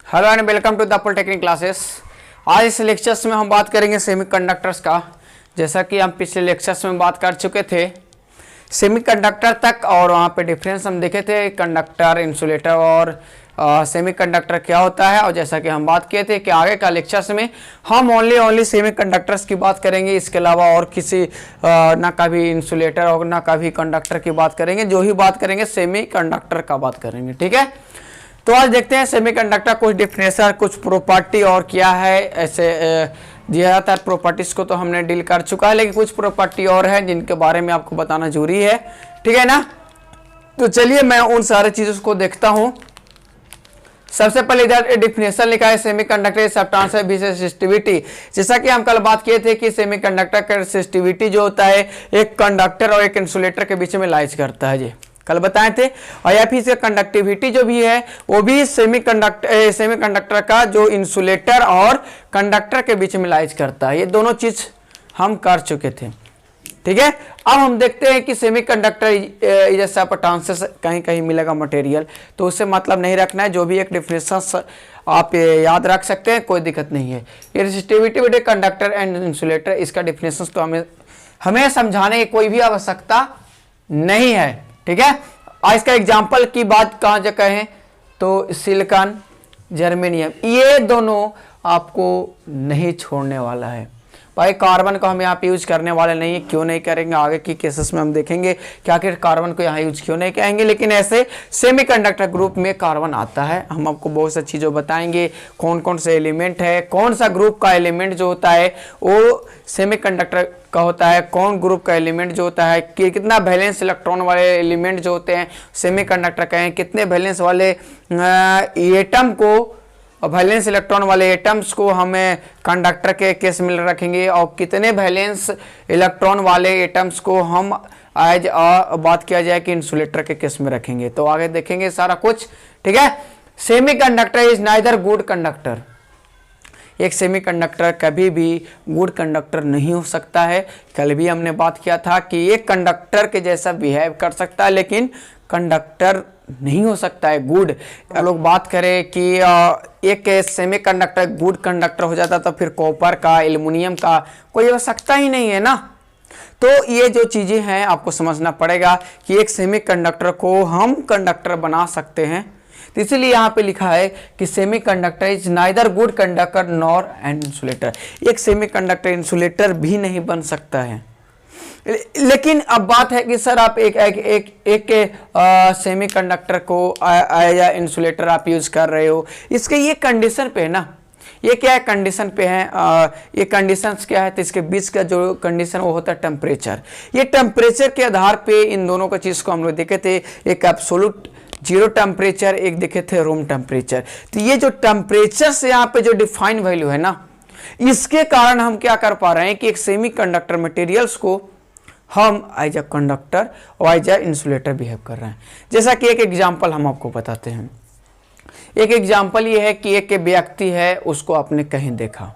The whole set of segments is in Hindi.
Hello and welcome to the polytechnic classes. आज इस लेक्चर्स में हम बात करेंगे सेमीकंडक्टर्स का। जैसा कि हम पिछले लेक्चर्स में बात कर चुके थे सेमीकंडक्टर तक, और वहाँ पे डिफरेंस हम देखे थे कंडक्टर, इंसुलेटर और सेमीकंडक्टर क्या होता है। और जैसा कि हम बात किए थे कि आगे का लेक्चर्स में हम ओनली सेमीकंडक्टर्स की बात करेंगे, इसके अलावा और किसी ना कभी इंसुलेटर और ना कभी कंडक्टर की बात करेंगे। जो ही बात करेंगे सेमीकंडक्टर का बात करेंगे, ठीक है। तो आज देखते हैं सेमीकंडक्टर कुछ डिफिनेशन, कुछ प्रॉपर्टी और क्या है। ऐसे ज़्यादातर प्रॉपर्टीज को तो हमने डील कर चुका है, लेकिन कुछ प्रॉपर्टी और है जिनके बारे में आपको बताना जरूरी है, ठीक है ना। तो चलिए मैं उन सारे चीज़ों को देखता हूँ। सबसे पहले इधर डिफिनेशन लिखा है सेमीकंडक्टर सब्सटेंस विद रेसिस्टिविटी। जैसा कि हम कल बात किए थे कि सेमीकंडक्टर का रेसिस्टिविटी जो होता है एक कंडक्टर और एक इंसुलेटर के बीच में लाइज करता है, जी कल बताए थे। और या फिर कंडक्टिविटी जो भी है वो भी सेमीकंडक्टर का जो इंसुलेटर और कंडक्टर के बीच में लाइज करता है। ये दोनों चीज हम कर चुके थे, ठीक है। अब हम देखते हैं कि सेमीकंडक्टर जैसा पोटेंशियल कहीं कहीं मिलेगा मटेरियल, तो उससे मतलब नहीं रखना है। जो भी एक डिफिनेशन आप याद रख सकते हैं, कोई दिक्कत नहीं है। ये resistivity between conductor and insulator, इसका डिफिनेशन तो हमें समझाने की कोई भी आवश्यकता नहीं है, ठीक है। और इसका एग्जाम्पल की बात कहाँ जा कहें तो सिलिकॉन, जर्मेनियम, ये दोनों आपको नहीं छोड़ने वाला है। भाई कार्बन को हम यहाँ पे यूज करने वाले नहीं है, क्यों नहीं करेंगे, आगे की केसेस में हम देखेंगे कि आखिर कार्बन को यहाँ यूज क्यों नहीं कहेंगे। लेकिन ऐसे सेमीकंडक्टर ग्रुप में कार्बन आता है। हम आपको बहुत सी चीज़ें बताएंगे, कौन कौन से एलिमेंट है, कौन सा ग्रुप का एलिमेंट जो होता है वो सेमीकंडक्टर का होता है, कौन ग्रुप का एलिमेंट जो होता है कि कितना वैलेंस इलेक्ट्रॉन वाले एलिमेंट जो होते हैं सेमीकंडक्टर का है, कितने वैलेंस वाले एटम को, वैलेंस इलेक्ट्रॉन वाले एटम्स को हमें कंडक्टर के केस में रखेंगे, और कितने वैलेंस इलेक्ट्रॉन वाले एटम्स को हम आज बात किया जाए कि इंसुलेटर के केस में रखेंगे। तो आगे देखेंगे सारा कुछ, ठीक है। Semiconductor is neither good conductor. एक सेमीकंडक्टर कभी भी गुड कंडक्टर नहीं हो सकता है। कल भी हमने बात किया था कि एक कंडक्टर के जैसा बिहेव कर सकता है, लेकिन कंडक्टर नहीं हो सकता है गुड। लोग बात करें कि एक सेमीकंडक्टर गुड कंडक्टर हो जाता तो फिर कॉपर का, एल्युमिनियम का कोई आवश्यकता ही नहीं है ना। तो ये जो चीज़ें हैं आपको समझना पड़ेगा कि एक सेमीकंडक्टर को हम कंडक्टर बना सकते हैं। तो इसीलिए यहाँ पे लिखा है कि semiconductor is neither good conductor nor an insulator. एक सेमीकंडक्टर इंसुलेटर भी नहीं बन सकता है। लेकिन अब बात है कि सर आप एक सेमीकंडक्टर को या इंसुलेटर आप यूज कर रहे हो, इसके ये कंडीशन पे है ना। ये क्या है, कंडीशन पे है। ये कंडीशंस क्या है, तो इसके बीच का जो कंडीशन वो होता है टेम्परेचर। ये टेम्परेचर के आधार पे इन दोनों का चीज को हम लोग देखे थे, एक एब्सोल्यूट जीरो टेम्परेचर, एक देखे थे रूम टेम्परेचर। तो ये जो टेम्परेचर से यहाँ पे जो डिफाइन वैल्यू है ना, इसके कारण हम क्या कर पा रहे हैं कि एक सेमीकंडक्टर मटेरियल्स को हम एज अ कंडक्टर और एज अ इंसुलेटर बिहेव कर रहे हैं। जैसा कि एक एग्जांपल हम आपको बताते हैं। एक एग्जांपल ये है कि एक व्यक्ति है, उसको आपने कहीं देखा,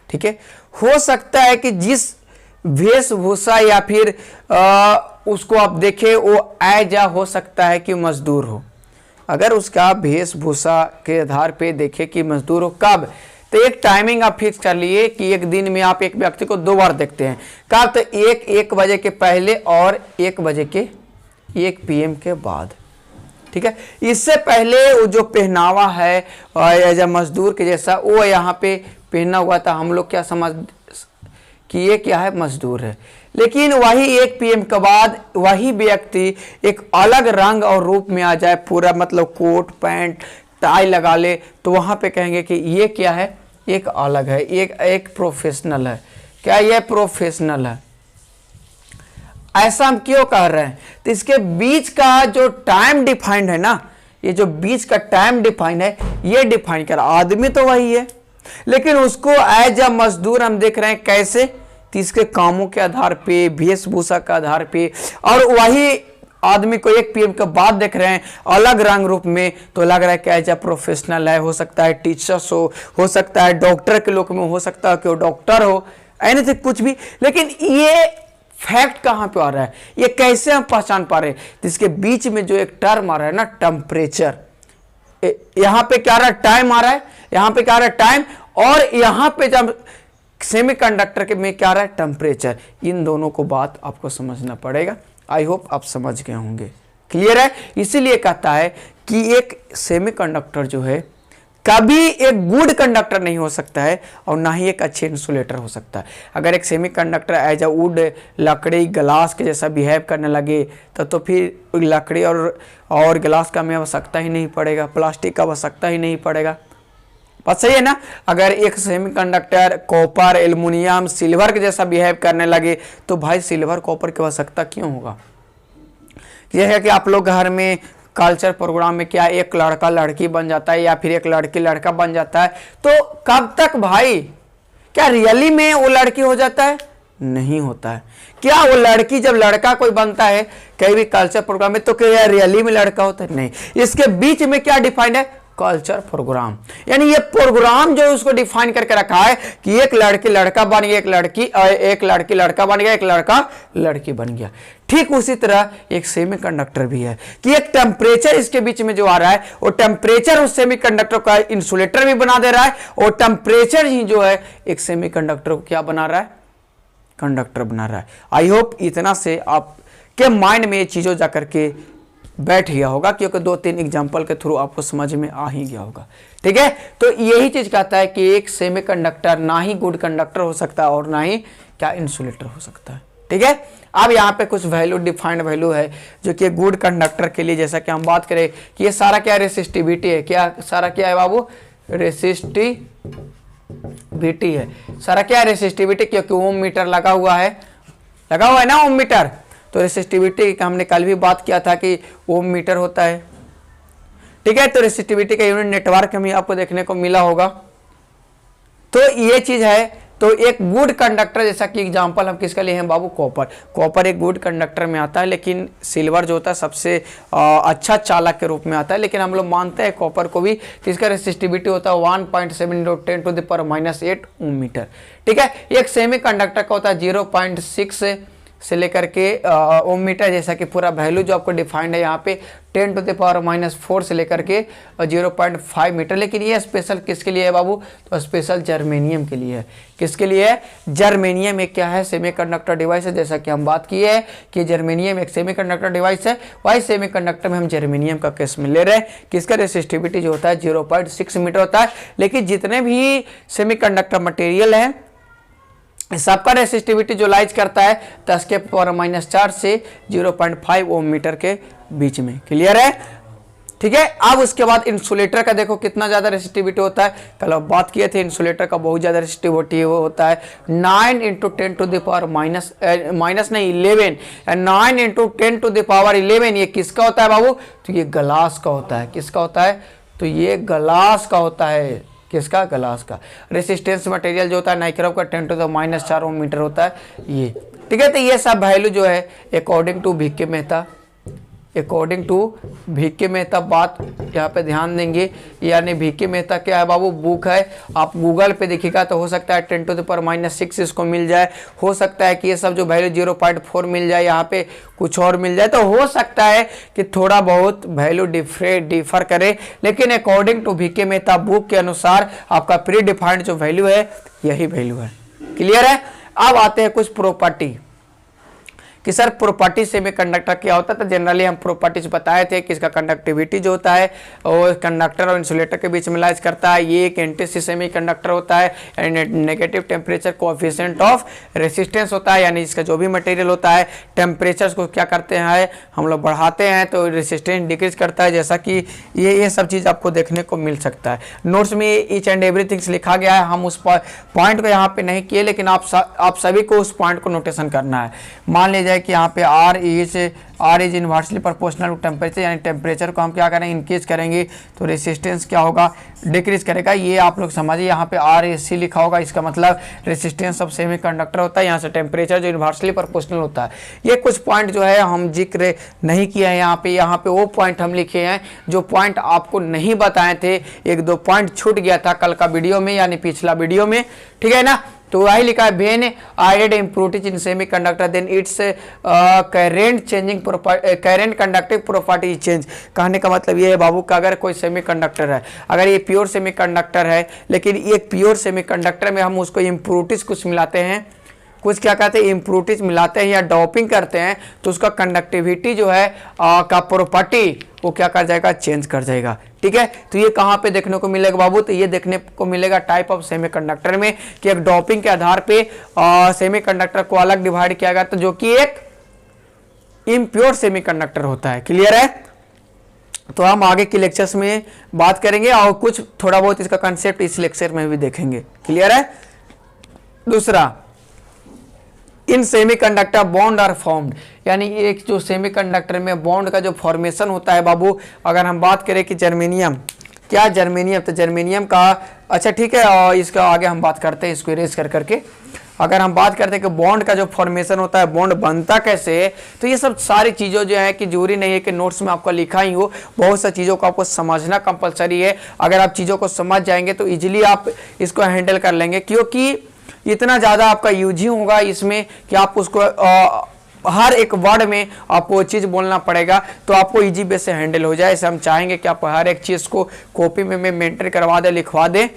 ठीक है। हो सकता है कि जिस वेशभूषा या फिर उसको आप देखे वो एज अ हो सकता है कि मजदूर हो। अगर उसका वेशभूषा के आधार पे देखे कि मजदूर हो, कब, तो एक टाइमिंग आप फिक्स कर लिए कि एक दिन में आप एक व्यक्ति को 2 बार देखते हैं। कब, तो 1 बजे के पहले और 1 बजे के 1 PM के बाद, ठीक है। इससे पहले वो जो पहनावा है एज अ मजदूर के जैसा वो यहाँ पे पहना हुआ था, हम लोग क्या समझ कि ये क्या है, मजदूर है। लेकिन वही 1 PM के बाद वही व्यक्ति एक अलग रंग और रूप में आ जाए, पूरा मतलब कोट पैंट टाई लगा ले, तो वहां पे कहेंगे कि ये क्या है, एक अलग है, एक प्रोफेशनल है। क्या ये प्रोफेशनल है? ऐसा हम क्यों कह रहे हैं, तो इसके बीच का जो टाइम डिफाइंड है ना, ये जो बीच का टाइम डिफाइंड है, ये डिफाइन कर, आदमी तो वही है लेकिन उसको एज अ मजदूर हम देख रहे हैं। कैसे, तो इसके कामों के आधार पे, वेशभूषा के आधार पे, और वही आदमी को 1 PM के बाद देख रहे हैं अलग रंग रूप में, तो लग रहा है कि एज अ प्रोफेशनल है। हो सकता है टीचर्स हो सकता है डॉक्टर के लोग में, हो सकता है कि वो डॉक्टर हो, एनीथिंग कुछ भी। लेकिन ये फैक्ट कहाँ पे आ रहा है, ये कैसे हम पहचान पा रहे हैं, तो इसके बीच में जो एक टर्म आ रहा है ना, टेम्परेचर, यहां पे क्या रहा, टाइम आ रहा है, यहां पे क्या रहा है, टाइम, और यहां पे जब सेमीकंडक्टर के में क्या रहा है, टेम्परेचर। इन दोनों को बात आपको समझना पड़ेगा। आई होप आप समझ गए होंगे। क्लियर है? इसीलिए कहता है कि एक सेमीकंडक्टर जो है कभी एक गुड कंडक्टर नहीं हो सकता है और ना ही एक अच्छे इंसुलेटर हो सकता है। अगर एक सेमीकंडक्टर एज अ वुड, लकड़ी, ग्लास के जैसा बिहेव करने लगे तो फिर लकड़ी और ग्लास का हमें आवश्यकता ही नहीं पड़ेगा, प्लास्टिक का आवश्यकता ही नहीं पड़ेगा। बात सही है ना? अगर एक सेमीकंडक्टर कॉपर, एल्युमिनियम, सिल्वर के जैसा बिहेव करने लगे तो भाई सिल्वर कॉपर की आवश्यकता क्यों होगा? यह है कि आप लोग घर में कल्चर प्रोग्राम में क्या एक लड़का लड़की बन जाता है या फिर एक लड़की लड़का बन जाता है, तो कब तक भाई, क्या रियली में वो लड़की हो जाता है? नहीं होता है। क्या वो लड़की जब लड़का कोई बनता है कहीं भी कल्चर प्रोग्राम में, तो क्या रियली में लड़का होता है? नहीं। इसके बीच में क्या डिफाइंड है? Culture program. यानी ये प्रोग्राम जो है उसको डिफाइन करके रखा है कि एक लड़की लड़का बन गया, एक लड़की लड़का बन गया, एक लड़का लड़की बन गया। ठीक उसी तरह एक सेमीकंडक्टर भी है कि एक टेम्परेचर इसके बीच में जो आ रहा है वो टेम्परेचर उस सेमीकंडक्टर का इंसुलेटर भी बना दे रहा है, और टेम्परेचर ही जो है एक सेमीकंडक्टर को क्या बना रहा है? कंडक्टर बना रहा है। आई होप इतना से आपके माइंड में ये चीजों जाकर के बैठ गया होगा, क्योंकि 2-3 एग्जांपल के थ्रू आपको समझ में आ ही गया होगा। ठीक है, तो यही चीज कहता है कि एक सेमीकंडक्टर ना ही गुड कंडक्टर हो सकता है और ना ही क्या इंसुलेटर हो सकता है। ठीक है, अब यहाँ पे कुछ वैल्यू, डिफाइंड वैल्यू है जो कि गुड कंडक्टर के लिए, जैसा कि हम बात करें कि ये सारा क्या रेसिस्टिविटी है, क्या सारा क्या है बाबू? रेसिस्टिविटी है। सारा क्या है? रेसिस्टिविटी, क्योंकि ओम मीटर लगा हुआ है ना ओम मीटर। तो रेसिस्टिविटी का हमने कल भी बात किया था कि ओम मीटर होता है। ठीक है, तो रेसिस्टिविटी का यूनिट नेटवर्क में आपको देखने को मिला होगा। तो ये चीज है। तो एक गुड कंडक्टर, जैसा कि एग्जांपल हम किसका लिए हैं बाबू? कॉपर। कॉपर एक गुड कंडक्टर में आता है, लेकिन सिल्वर जो होता है सबसे अच्छा चालक के रूप में आता है। लेकिन हम लोग मानते हैं कॉपर को भी, इसका रेसिस्टिविटी होता है 1.7 × 10⁻⁸ ओम मीटर। ठीक है, एक सेमी कंडक्टर का होता है 0.6 से लेकर के ओम मीटर, जैसा कि पूरा वैल्यू जो आपको डिफाइंड है यहाँ पे 10⁻⁴ से लेकर के 0.5 मीटर। लेकिन ये स्पेशल किसके लिए है बाबू? तो स्पेशल जर्मेनियम के लिए है। किसके लिए है? जर्मेनियम एक क्या है? सेमीकंडक्टर डिवाइस है। जैसा कि हम बात किए हैं कि जर्मेनियम एक सेमीकंडक्टर डिवाइस है, वही सेमीकंडक्टर में हम जर्मेनियम का केस में ले रहे हैं कि इसका रेसिस्टिविटी जो होता है 0.6 मीटर होता है। लेकिन जितने भी सेमीकंडक्टर मटेरियल है सबका रेसिस्टिविटी जो लाइज करता है 10⁻⁴ से 0.5 ओम मीटर के बीच में। क्लियर है? ठीक है, अब उसके बाद इंसुलेटर का देखो कितना ज्यादा रेसिस्टिविटी होता है। कल अब बात किए थे इंसुलेटर का बहुत ज्यादा रेसिस्टिविटी होता है 9 × 10⁻11। ये किसका होता है बाबू? तो ये ग्लास का होता है। किसका होता है? तो ये ग्लास का होता है। किसका? ग्लास का। रेसिस्टेंस मटेरियल जो होता है नाइक्रोम का 10⁻⁴ ओम मीटर होता है ये। ठीक है, तो ये सब वैल्यू जो है अकॉर्डिंग टू वी.के. मेहता बात यहाँ पे ध्यान देंगे। यानी वी.के. मेहता क्या है बाबू? बुक है, आप गूगल पे देखिएगा तो हो सकता है 10⁻⁶ इसको मिल जाए, हो सकता है कि ये सब जो वैल्यू 0.4 मिल जाए, यहाँ पे कुछ और मिल जाए, तो हो सकता है कि थोड़ा बहुत वैल्यू डिफर करे। लेकिन according to V K. Mehta book के अनुसार आपका प्री डिफाइंड जो वैल्यू है यही वैल्यू है। क्लियर है? अब आते हैं कुछ प्रॉपर्टी कि सर प्रॉपर्टी सेमीकंडक्टर क्या होता है। तो जनरली हम प्रॉपर्टीज बताए थे कि इसका कंडक्टिविटी जो होता है वो कंडक्टर और इंसुलेटर के बीच में लाइज करता है। ये एक एंटी सेमीकंडक्टर होता है, negative temperature coefficient of resistance होता है। यानी इसका जो भी मटेरियल होता है टेम्परेचर को क्या करते हैं हम लोग बढ़ाते हैं तो रेसिस्टेंस डिक्रीज करता है। जैसा कि ये सब चीज़ आपको देखने को मिल सकता है। नोट्स में ईच एंड एवरीथिंग लिखा गया है, हम उस पॉइंट को यहाँ पे नहीं किए, लेकिन आप सभी को उस पॉइंट को नोटेशन करना है। मान लीजिए कि यहाँ पे R is inversely proportional to temperature, यानी टेम्परेचर को हम क्या करेंगे? इंक्रीज करेंगे तो रेसिस्टेंस क्या होगा? डिक्रीज करेगा। ये आप लोग समझिए, यहाँ पे RAC लिखा होगा, इसका मतलब रेसिस्टेंस ऑफ सेमीकंडक्टर होता है। यहाँ से टेम्परेचर जो इनवर्सली प्रोपोर्शनल होता है। ये कुछ पॉइंट जो है हम जिक्र नहीं किए हैं यहाँ पे वो पॉइंट हम लिखे हैं जो पॉइंट आपको नहीं बताए थे। 1-2 पॉइंट छूट गया था कल का वीडियो में, यानी पिछला वीडियो में। ठीक है ना? तो वही लिखा है when added impurities in semiconductor then it's current conductive property change. कहने का मतलब ये है बाबू का अगर कोई सेमीकंडक्टर है, अगर ये प्योर सेमीकंडक्टर है, लेकिन ये प्योर सेमीकंडक्टर में हम उसको इम्प्रूरिटीज कुछ मिलाते हैं, कुछ क्या कहते हैं इम्प्रूरिटीज मिलाते हैं या डॉपिंग करते हैं, तो उसका कंडक्टिविटी जो है का प्रॉपर्टी वो क्या कर जाएगा, चेंज कर जाएगा। ठीक है, तो ये कहाँ पे देखने को मिलेगा बाबू, तो ये देखने को मिलेगा टाइप ऑफ सेमीकंडक्टर में कि एक डॉपिंग के आधार पे सेमीकंडक्टर को अलग डिवाइड किया गया, तो जो कि एक इम्प्योर सेमीकंडक्टर होता है। क्लियर है, तो हम आगे के लेक्चर्स में बात करेंगे और कुछ थोड़ा बहुत इसका कंसेप्ट इस लेक्चर में भी देखेंगे। क्लियर है। दूसरा, इन सेमीकंडक्टर बॉन्ड आर फॉर्म्ड, यानी एक जो सेमीकंडक्टर में बॉन्ड का जो फॉर्मेशन होता है बाबू, अगर हम बात करें कि जर्मेनियम, क्या जर्मेनियम, तो जर्मेनियम का अच्छा ठीक है, और इसका आगे हम बात करते हैं, इसको इरेज कर करके अगर हम बात करते हैं कि बॉन्ड का जो फॉर्मेशन होता है, बॉन्ड बनता कैसे है, तो ये सब सारी चीज़ों जो है कि जरूरी नहीं है कि नोट्स में आपको लिखा ही हो, बहुत सा चीज़ों को आपको समझना कंपलसरी है। अगर आप चीज़ों को समझ जाएंगे तो इजीली आप इसको हैंडल कर लेंगे, क्योंकि इतना ज़्यादा आपका यूज होगा इसमें कि आप उसको हर एक वर्ड में आपको वो चीज़ बोलना पड़ेगा, तो आपको इजी बेस से हैंडल हो जाए। ऐसे हम चाहेंगे कि आप हर एक चीज़ को कॉपी में मेंटेन करवा दें, लिखवा दें।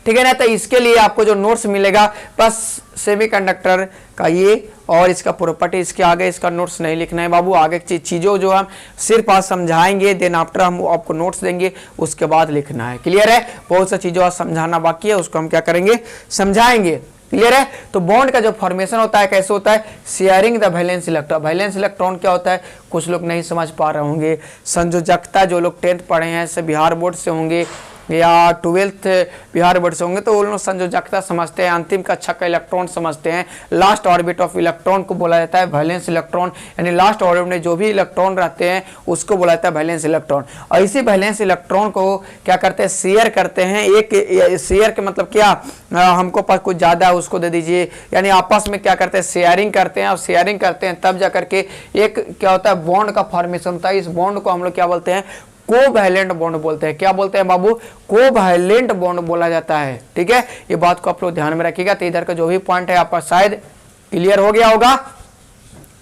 ठीक है ना, तो इसके लिए आपको जो नोट्स मिलेगा बस सेमीकंडक्टर का ये और इसका प्रॉपर्टी, इसके आगे इसका नोट्स नहीं लिखना है बाबू। आगे की चीज़ों जो हम सिर्फ आज समझाएंगे, देन आफ्टर हम आपको नोट्स देंगे, उसके बाद लिखना है। क्लियर है, बहुत सा चीज़ों आज समझाना बाकी है, उसको हम क्या करेंगे, समझाएंगे। क्लियर है, तो बॉन्ड का जो फॉर्मेशन होता है कैसे होता है, sharing the valence electron. Valence electron क्या होता है, कुछ लोग नहीं समझ पा रहे होंगे। संयोजकता, जो लोग 10th पढ़े हैं, से बिहार बोर्ड से होंगे या 12th बिहार बोर्ड से होंगे, तो वो लोग संयोजकता समझते हैं, अंतिम कक्षा का इलेक्ट्रॉन समझते हैं। लास्ट ऑर्बिट ऑफ इलेक्ट्रॉन को बोला जाता है वैलेंस इलेक्ट्रॉन, यानी लास्ट ऑर्बिट में जो भी इलेक्ट्रॉन रहते हैं उसको बोला जाता है वैलेंस इलेक्ट्रॉन। और इसी वैलेंस इलेक्ट्रॉन को क्या करते हैं, शेयर करते हैं। एक शेयर के मतलब क्या, हमको पास कुछ ज़्यादा है उसको दे दीजिए, यानी आपस में क्या करते हैं, शेयरिंग करते हैं। और शेयरिंग करते हैं तब जा करके एक क्या होता है, बॉन्ड का फॉर्मेशन होता है। इस बॉन्ड को हम लोग क्या बोलते हैं, कोवैलेंट बॉन्ड बोलते हैं। क्या बोलते हैं बाबू, कोवैलेंट बॉन्ड बोला जाता है। ठीक है, ये बात को आप लोग ध्यान में रखिएगा। तो इधर का जो भी पॉइंट है आपका शायद क्लियर हो गया होगा,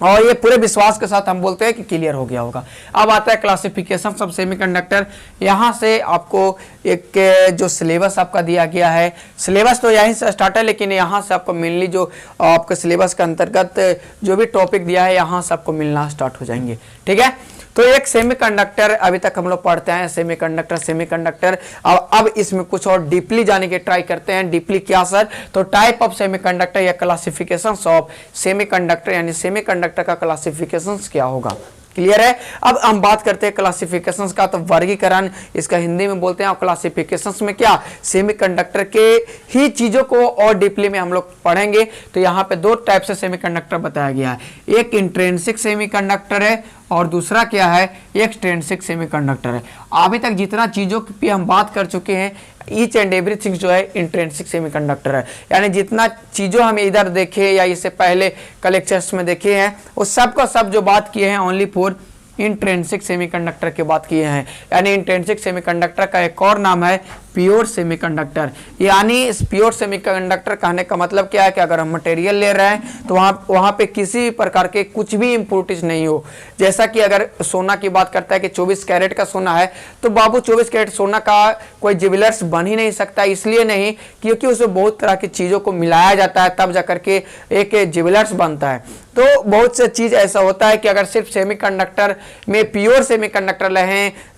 और ये पूरे विश्वास के साथ हम बोलते हैं कि क्लियर हो गया होगा। अब आता है क्लासिफिकेशन ऑफ सेमीकंडक्टर। यहाँ से आपको एक जो सिलेबस आपका दिया गया है, सिलेबस तो यहीं से स्टार्ट है, लेकिन यहाँ से आपको मेनली जो आपके सिलेबस के अंतर्गत जो भी टॉपिक दिया है यहाँ से आपको मिलना स्टार्ट हो जाएंगे। ठीक है, तो एक सेमीकंडक्टर अभी तक हम लोग पढ़ते हैं, सेमीकंडक्टर। अब इसमें कुछ और डीपली जाने की ट्राई करते हैं। डीपली क्या सर, तो टाइप ऑफ सेमीकंडक्टर या क्लासिफिकेशंस ऑफ सेमीकंडक्टर, यानी सेमीकंडक्टर का क्लासिफिकेशंस क्या होगा। क्लियर है, अब हम बात करते हैं क्लासिफिकेशंस का, तो वर्गीकरण इसका हिंदी में बोलते हैं। और क्लासिफिकेशंस में क्या, सेमीकंडक्टर के ही चीजों को और डीपली में हम लोग पढ़ेंगे। तो यहाँ पे दो टाइप से सेमीकंडक्टर बताया गया है, एक इंट्रिंसिक सेमीकंडक्टर है और दूसरा क्या है, एक्सट्रिंसिक सेमीकंडक्टर है। अभी तक जितना चीजों की हम बात कर चुके हैं, ईच एंड एवरीथिंग जो है इंट्रिंसिक सेमीकंडक्टर है, यानी जितना चीजों हम इधर देखे या इससे पहले कलेक्चर्स में देखे हैं, वो सब का सब जो बात किए हैं ओनली फॉर इंट्रिंसिक सेमीकंडक्टर की बात किए हैं। यानी इंट्रिंसिक सेमीकंडक्टर का एक और नाम है प्योर सेमीकंडक्टर। यानी इस प्योर सेमीकंडक्टर कहने का मतलब क्या है कि अगर हम मटेरियल ले रहे हैं तो वहाँ पे किसी प्रकार के कुछ भी इम्प्योरिटीज नहीं हो। जैसा कि अगर सोना की बात करता है कि 24 कैरेट का सोना है, तो बाबू 24 कैरेट सोना का कोई ज्वेलर्स बन ही नहीं सकता। इसलिए नहीं क्योंकि उसमें बहुत तरह की चीज़ों को मिलाया जाता है, तब जाकर के एक ज्वेलर्स बनता है। तो बहुत से चीज़ ऐसा होता है कि अगर सिर्फ सेमीकंडक्टर में प्योर सेमीकंडक्टर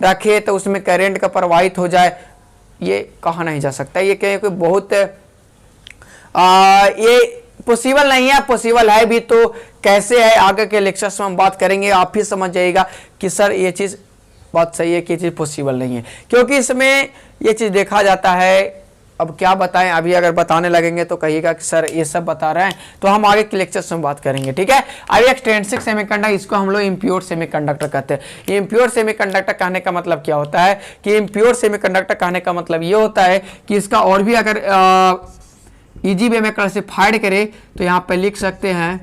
रखे तो उसमें करंट का प्रवाहित हो जाए, ये कहा नहीं जा सकता। ये क्योंकि बहुत ये पॉसिबल नहीं है। पॉसिबल है भी तो कैसे है, आगे के लेक्चर्स में हम बात करेंगे, आप ही समझ जाइएगा कि सर ये चीज़ बात सही है कि ये चीज़ पॉसिबल नहीं है, क्योंकि इसमें ये चीज़ देखा जाता है। अब क्या बताएं, अभी अगर बताने लगेंगे तो कहिएगा कि सर ये सब बता रहे हैं, तो हम आगे के लेक्चर्स में बात करेंगे। ठीक है, अभी एक्सट्रिंसिक सेमीकंडक्टर, इसको हम लोग इम्प्योर सेमीकंडक्टर कहते हैं। इम्प्योर सेमीकंडक्टर कहने का मतलब क्या होता है कि इम्प्योर सेमीकंडक्टर कहने का मतलब ये होता है कि इसका और भी अगर इजी वे में क्लासिफाइड करें तो यहाँ पे लिख सकते हैं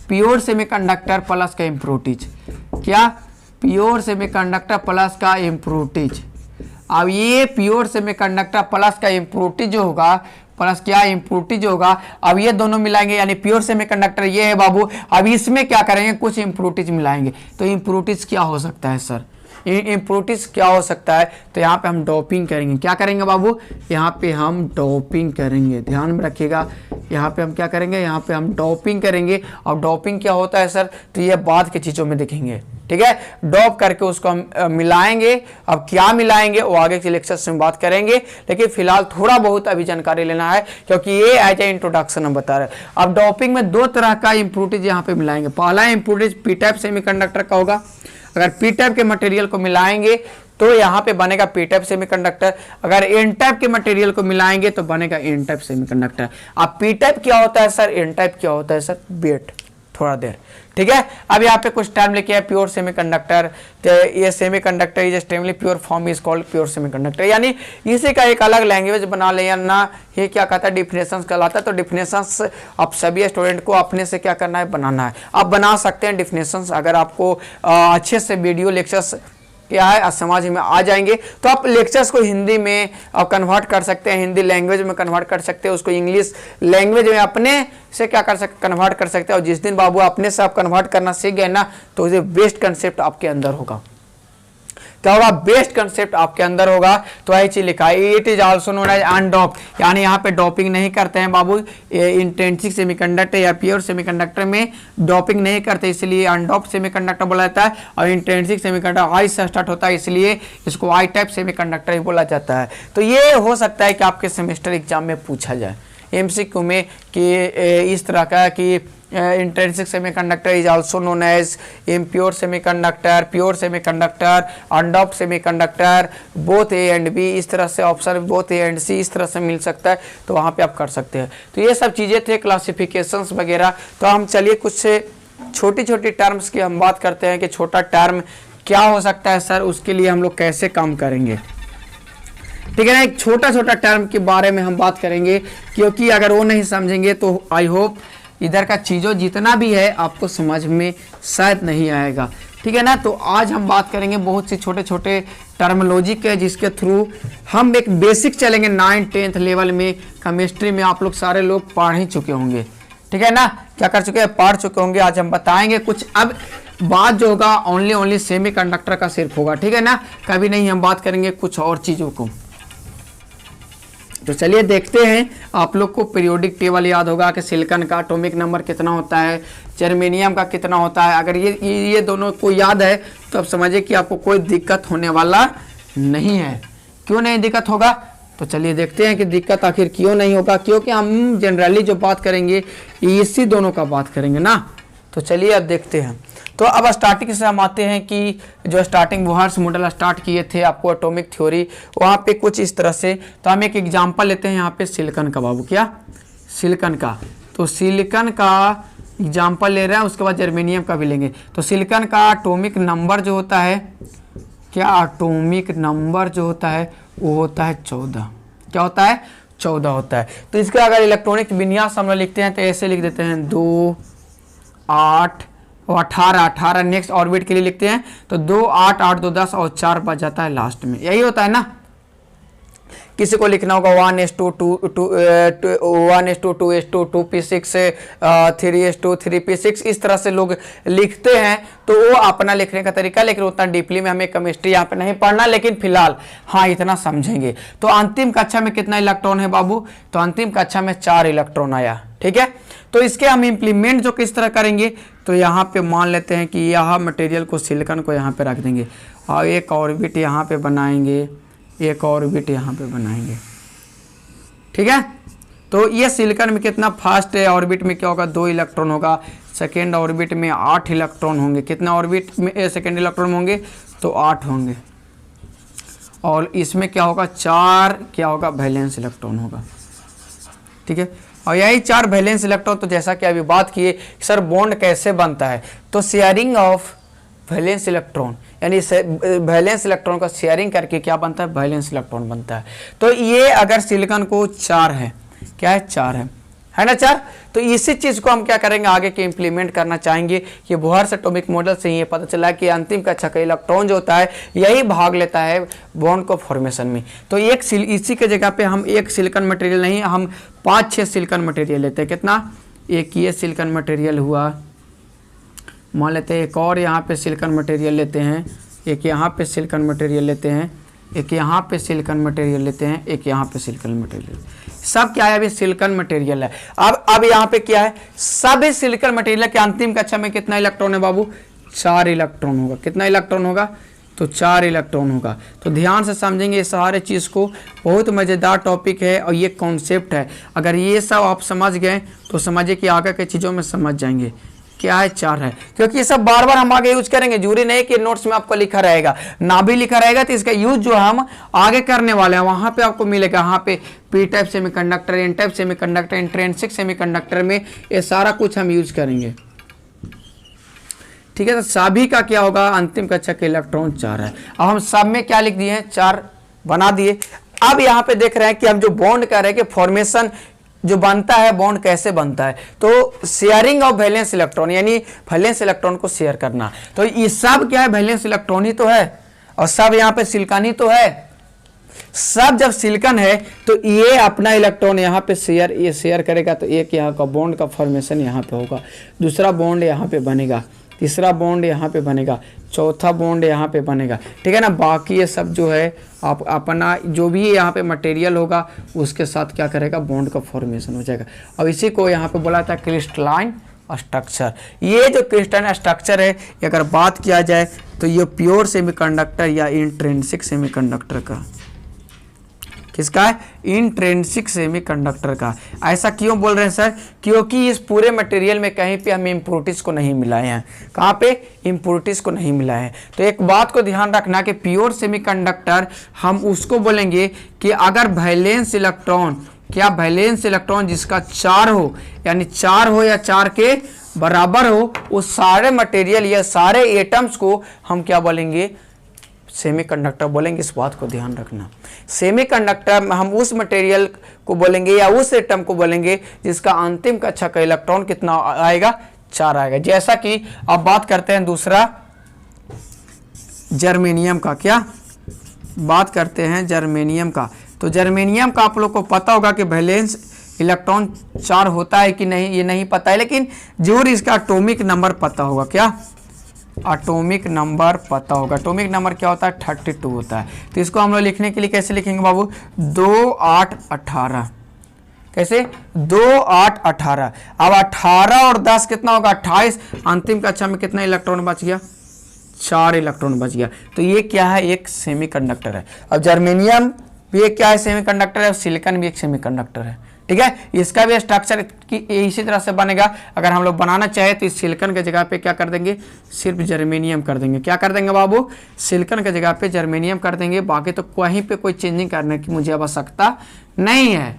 प्योर सेमीकंडक्टर प्लस का इम्प्योरिटीज। क्या, प्योर सेमीकंडक्टर प्लस का इम्प्योरिटीज। अब ये प्योर सेमीकंडक्टर प्लस का इम्प्योरिटीज जो होगा, प्लस क्या इम्प्योरिटीज होगा। अब ये दोनों मिलाएंगे यानी प्योर सेमीकंडक्टर ये है बाबू। अब इसमें क्या करेंगे, कुछ इम्प्योरिटीज मिलाएंगे। तो इम्प्योरिटीज क्या हो सकता है सर, इम्प्योरिटीज क्या हो सकता है, तो यहाँ पे हम डोपिंग करेंगे। क्या करेंगे बाबू, यहाँ पे हम डोपिंग करेंगे, ध्यान में रखिएगा। यहाँ पे हम क्या करेंगे, यहाँ पे हम डोपिंग करेंगे। और डोपिंग क्या होता है सर, तो ये बाद की चीज़ों में देखेंगे, ठीक है। डोप करके उसको हम मिलाएंगे। अब क्या मिलाएंगे वो आगे के लेक्चर्स में बात करेंगे, लेकिन फिलहाल थोड़ा बहुत अभी जानकारी लेना है क्योंकि ये एज ए इंट्रोडक्शन हम बता रहे हैं। अब डोपिंग में दो तरह का इम्प्योरिटीज यहाँ पे मिलाएंगे। पहला इम्प्योरिटीज पी टाइप सेमीकंडक्टर का होगा। अगर पी टाइप के मटेरियल को मिलाएंगे तो यहाँ पे बनेगा पी टाइप सेमीकंडक्टर। अगर एन टाइप के मटेरियल को मिलाएंगे तो बनेगा एन टाइप सेमीकंडक्टर। अब पी टाइप क्या होता है सर, एन टाइप क्या होता है सर, वेट, थोड़ा देर, ठीक है। अब यहाँ पे कुछ टर्म लिखे हैं, प्योर सेमीकंडक्टर। तो ये semiconductor is extremely pure form is called pure semiconductor, यानी इसी का एक अलग लैंग्वेज बना ले या ना, ये क्या कहता है, डिफिनेशंस कहलाता है। तो डिफिनेशंस आप सभी स्टूडेंट को अपने से क्या करना है, बनाना है। आप बना सकते हैं डिफिनेशंस, अगर आपको अच्छे से वीडियो लेक्चर्स क्या है समझ में आ जाएंगे तो आप लेक्चर्स को हिंदी में कन्वर्ट कर सकते हैं, हिंदी लैंग्वेज में कन्वर्ट कर सकते हैं, उसको इंग्लिश लैंग्वेज में अपने से क्या कर सकते, कन्वर्ट कर सकते हैं। और जिस दिन बाबू अपने से आप कन्वर्ट करना सीख गए ना, तो ये बेस्ट कंसेप्ट आपके अंदर होगा। क्या होगा, बेस्ट कंसेप्ट आपके अंदर होगा। तो यही चीज लिखा है, it is also known as undope, यानी यहाँ पे डोपिंग नहीं करते हैं बाबू। इंट्रिंसिक सेमीकंडक्टर या प्योर सेमीकंडक्टर में डोपिंग नहीं करते, इसलिए अनडोप सेमीकंडक्टर बोला जाता है। और इंट्रिंसिक सेमीकंडक्टर आई से स्टार्ट होता है, इसलिए इसको आई टाइप सेमीकंडक्टर ही बोला जाता है। तो ये हो सकता है कि आपके सेमेस्टर एग्जाम में पूछा जाए एमसीक्यू में कि इस तरह का कि intrinsic semiconductor is also known as impure semiconductor, pure semiconductor, undoped semiconductor, both A and B, इस तरह से option both A and C इस तरह से मिल सकता है। तो वहाँ पे आप कर सकते हैं। तो ये सब चीज़ें थे क्लासिफिकेशंस वगैरह। तो हम चलिए कुछ छोटी छोटी टर्म्स की हम बात करते हैं कि छोटा टर्म क्या हो सकता है सर, उसके लिए हम लोग कैसे काम करेंगे, ठीक है ना। एक छोटा छोटा टर्म के बारे में हम बात करेंगे, क्योंकि अगर वो नहीं समझेंगे तो आई होप इधर का चीज़ों जितना भी है आपको समझ में शायद नहीं आएगा, ठीक है ना। तो आज हम बात करेंगे बहुत सी छोटे छोटे टर्मोलॉजी के, जिसके थ्रू हम एक बेसिक चलेंगे। 9th-10th लेवल में केमिस्ट्री में आप लोग सारे लोग पढ़ ही चुके होंगे, ठीक है ना, क्या कर चुके हैं, पढ़ चुके होंगे। आज हम बताएंगे कुछ, अब बात जो होगा ओनली सेमीकंडक्टर का सिर्फ होगा, ठीक है ना, कभी नहीं हम बात करेंगे कुछ और चीज़ों को। तो चलिए देखते हैं। आप लोग को पीरियोडिक टेबल याद होगा कि सिलिकॉन का एटॉमिक नंबर कितना होता है, जर्मेनियम का कितना होता है। अगर ये दोनों को याद है तो आप समझिए कि आपको कोई दिक्कत होने वाला नहीं है। क्यों नहीं दिक्कत होगा, तो चलिए देखते हैं कि दिक्कत आखिर क्यों नहीं होगा। क्योंकि हम जनरली जो बात करेंगे इसी दोनों का बात करेंगे ना। तो चलिए अब देखते हैं। तो अब स्टार्टिंग से हम आते हैं कि जो स्टार्टिंग बोहर्स मॉडल स्टार्ट किए थे आपको एटॉमिक थ्योरी, वहाँ पे कुछ इस तरह से। तो हम एक एग्जांपल लेते हैं यहाँ पे सिलिकॉन का बाबू, क्या सिलिकॉन का। तो सिलिकॉन का एग्जांपल ले रहे हैं, उसके बाद जर्मेनियम का भी लेंगे। तो सिलिकॉन का एटॉमिक नंबर जो होता है, क्या एटॉमिक नंबर जो होता है वो होता है 14। क्या होता है, 14 होता है। तो इसका अगर इलेक्ट्रॉनिक विन्यास हम लोग लिखते हैं तो ऐसे लिख देते हैं 2, 8 और 18 नेक्स्ट ऑर्बिट के लिए लिखते हैं। तो 2, 8, 8, 2, 10 और 4 बच जाता है लास्ट में, यही होता है ना। किसी को लिखना होगा 1s2 1s2 2s2 2p6 3s2 3p6, इस तरह से लोग लिखते हैं। तो वो अपना लिखने का तरीका, लेकिन उतना डीपली में हमें केमिस्ट्री यहाँ पे नहीं पढ़ना, लेकिन फिलहाल हाँ इतना समझेंगे। तो अंतिम कक्षा में कितना इलेक्ट्रॉन है बाबू, तो अंतिम कक्षा में 4 इलेक्ट्रॉन आया, ठीक है। तो इसके हम इम्प्लीमेंट जो किस तरह करेंगे, तो यहाँ पे मान लेते हैं कि यह मटेरियल को सिलिकॉन को यहाँ पे रख देंगे और एक ऑर्बिट यहाँ पे बनाएंगे, एक ऑर्बिट यहाँ पे बनाएंगे, ठीक है। तो ये सिलिकॉन में कितना फास्ट है, ऑर्बिट में क्या होगा 2 इलेक्ट्रॉन होगा, सेकेंड ऑर्बिट में 8 इलेक्ट्रॉन होंगे। कितना ऑर्बिट में सेकेंड इलेक्ट्रॉन होंगे, तो 8 होंगे। और इसमें क्या होगा 4 क्या होगा वैलेंस इलेक्ट्रॉन होगा, ठीक है। और यही 4 वैलेंस इलेक्ट्रॉन, तो जैसा कि अभी बात किए सर बॉन्ड कैसे बनता है, तो शेयरिंग ऑफ वैलेंस इलेक्ट्रॉन, यानी वैलेंस इलेक्ट्रॉन का शेयरिंग करके क्या बनता है, वैलेंस इलेक्ट्रॉन बनता है। तो ये अगर सिलिकॉन को 4 है, क्या है 4 है, है ना चार। तो इसी चीज को हम क्या करेंगे आगे के इम्प्लीमेंट करना चाहेंगे कि बोहर्स एटॉमिक मॉडल से ये पता चला कि अंतिम कक्षा का इलेक्ट्रॉन जो होता है यही भाग लेता है बॉन्ड को फॉर्मेशन में। तो इसी के जगह पे हम एक सिलिकॉन मटेरियल नहीं, हम 5-6 सिलिकॉन मटेरियल लेते हैं। कितना, एक ये सिलिकॉन मटेरियल हुआ, मान लेते हैं एक और यहाँ पे सिलिकॉन मटेरियल लेते हैं, एक यहाँ पे सिलिकॉन मटेरियल लेते हैं, एक यहाँ पे सिलिकॉन मटेरियल लेते हैं, एक यहाँ पे सिलिकॉन मटेरियल। सब क्या है, अभी सिलिकॉन मटेरियल है। अब यहाँ पे क्या है, सभी सिलिकॉन मटेरियल के अंतिम कक्षा में कितना इलेक्ट्रॉन है बाबू, 4 इलेक्ट्रॉन होगा। कितना इलेक्ट्रॉन होगा, तो 4 इलेक्ट्रॉन होगा। तो ध्यान से समझेंगे इस सारे चीज़ को, बहुत मज़ेदार टॉपिक है और ये कॉन्सेप्ट है। अगर ये सब आप समझ गए तो समझिए कि आगे के चीज़ों में समझ जाएंगे क्या है 4 है, क्योंकि ये सब बार बार हम आगे यूज करेंगे। जरूरी नहीं कि नोट्स में आपको लिखा रहेगा, ना भी लिखा रहेगा तो इसका यूज जो हम आगे करने वाले हैं वहां पे आपको मिलेगा। यहाँ पे P type semiconductor, N type semiconductor, intrinsic semiconductor में ये सारा कुछ हम यूज करेंगे। ठीक है, तो सभी का क्या होगा, अंतिम कक्षा के इलेक्ट्रॉन 4 है। अब हम सब में क्या लिख दिए हैं, 4 बना दिए। अब यहाँ पे देख रहे हैं कि हम जो बॉन्ड कर रहे हैं कि फॉर्मेशन जो बनता है, बॉन्ड कैसे बनता है, तो शेयरिंग ऑफ वैलेंस इलेक्ट्रॉन, यानी वैलेंस इलेक्ट्रॉन को शेयर करना। तो ये सब क्या है, वैलेंस इलेक्ट्रॉन ही तो है, और सब यहाँ पे सिलिकॉन ही तो है। सब जब सिलिकॉन है तो ये अपना इलेक्ट्रॉन यहाँ पे शेयर करेगा, तो एक यहाँ का बॉन्ड का फॉर्मेशन यहाँ पे होगा, दूसरा बॉन्ड यहाँ पे बनेगा, तीसरा बॉन्ड यहाँ पे बनेगा, चौथा बॉन्ड यहाँ पे बनेगा। ठीक है ना। बाकी ये सब जो है आप अपना जो भी यहाँ पे मटेरियल होगा उसके साथ क्या करेगा, बॉन्ड का फॉर्मेशन हो जाएगा। अब इसी को यहाँ पे बोला था क्रिस्टलाइन स्ट्रक्चर। ये जो क्रिस्टलाइन स्ट्रक्चर है, अगर बात किया जाए तो ये प्योर सेमीकंडक्टर या इंट्रिंसिक सेमीकंडक्टर का, किसका है, इंट्रिंसिक सेमीकंडक्टर का। ऐसा क्यों बोल रहे हैं सर, क्योंकि इस पूरे मटेरियल में कहीं पे हम इम्प्योरिटीज को नहीं मिलाए हैं। कहाँ पे, इम्प्योरिटीज को नहीं मिलाए हैं। तो एक बात को ध्यान रखना कि प्योर सेमीकंडक्टर हम उसको बोलेंगे कि अगर वैलेंस इलेक्ट्रॉन, क्या वैलेंस इलेक्ट्रॉन जिसका 4 हो, यानी 4 हो या 4 के बराबर हो, उस सारे मटेरियल या सारे एटम्स को हम क्या बोलेंगे, सेमीकंडक्टर बोलेंगे। इस बात को ध्यान रखना, सेमीकंडक्टर में हम उस मटेरियल को बोलेंगे या उस एटम को बोलेंगे जिसका अंतिम कक्षा का इलेक्ट्रॉन कितना आएगा, 4 आएगा। जैसा कि अब बात करते हैं दूसरा जर्मेनियम का, क्या बात करते हैं जर्मेनियम का। तो जर्मेनियम का आप लोग को पता होगा कि वैलेंस इलेक्ट्रॉन 4 होता है कि नहीं, ये नहीं पता है, लेकिन जरूर इसका एटॉमिक नंबर पता होगा। क्या, एटॉमिक नंबर पता होगा। एटॉमिक नंबर क्या होता है, 32 होता है। तो इसको हम लोग लिखने के लिए कैसे लिखेंगे बाबू, 2 8 18। कैसे, 2 8 18। अब 18 और 10 कितना होगा, 28। अंतिम कक्षा में कितना इलेक्ट्रॉन बच गया, 4 इलेक्ट्रॉन बच गया। तो ये क्या है, एक सेमीकंडक्टर है। अब जर्मेनियम भी एक क्या है, सेमीकंडक्टर है, और सिलिकॉन भी एक सेमीकंडक्टर है। ठीक है, इसका भी स्ट्रक्चर इसी तरह से बनेगा। अगर हम लोग बनाना चाहे तो इस सिलिकॉन के जगह पे क्या कर देंगे, सिर्फ जर्मेनियम कर देंगे। क्या कर देंगे बाबू, सिलिकॉन के जगह पे जर्मेनियम कर देंगे। बाकी तो कहीं पे कोई चेंजिंग करने की मुझे आवश्यकता नहीं है।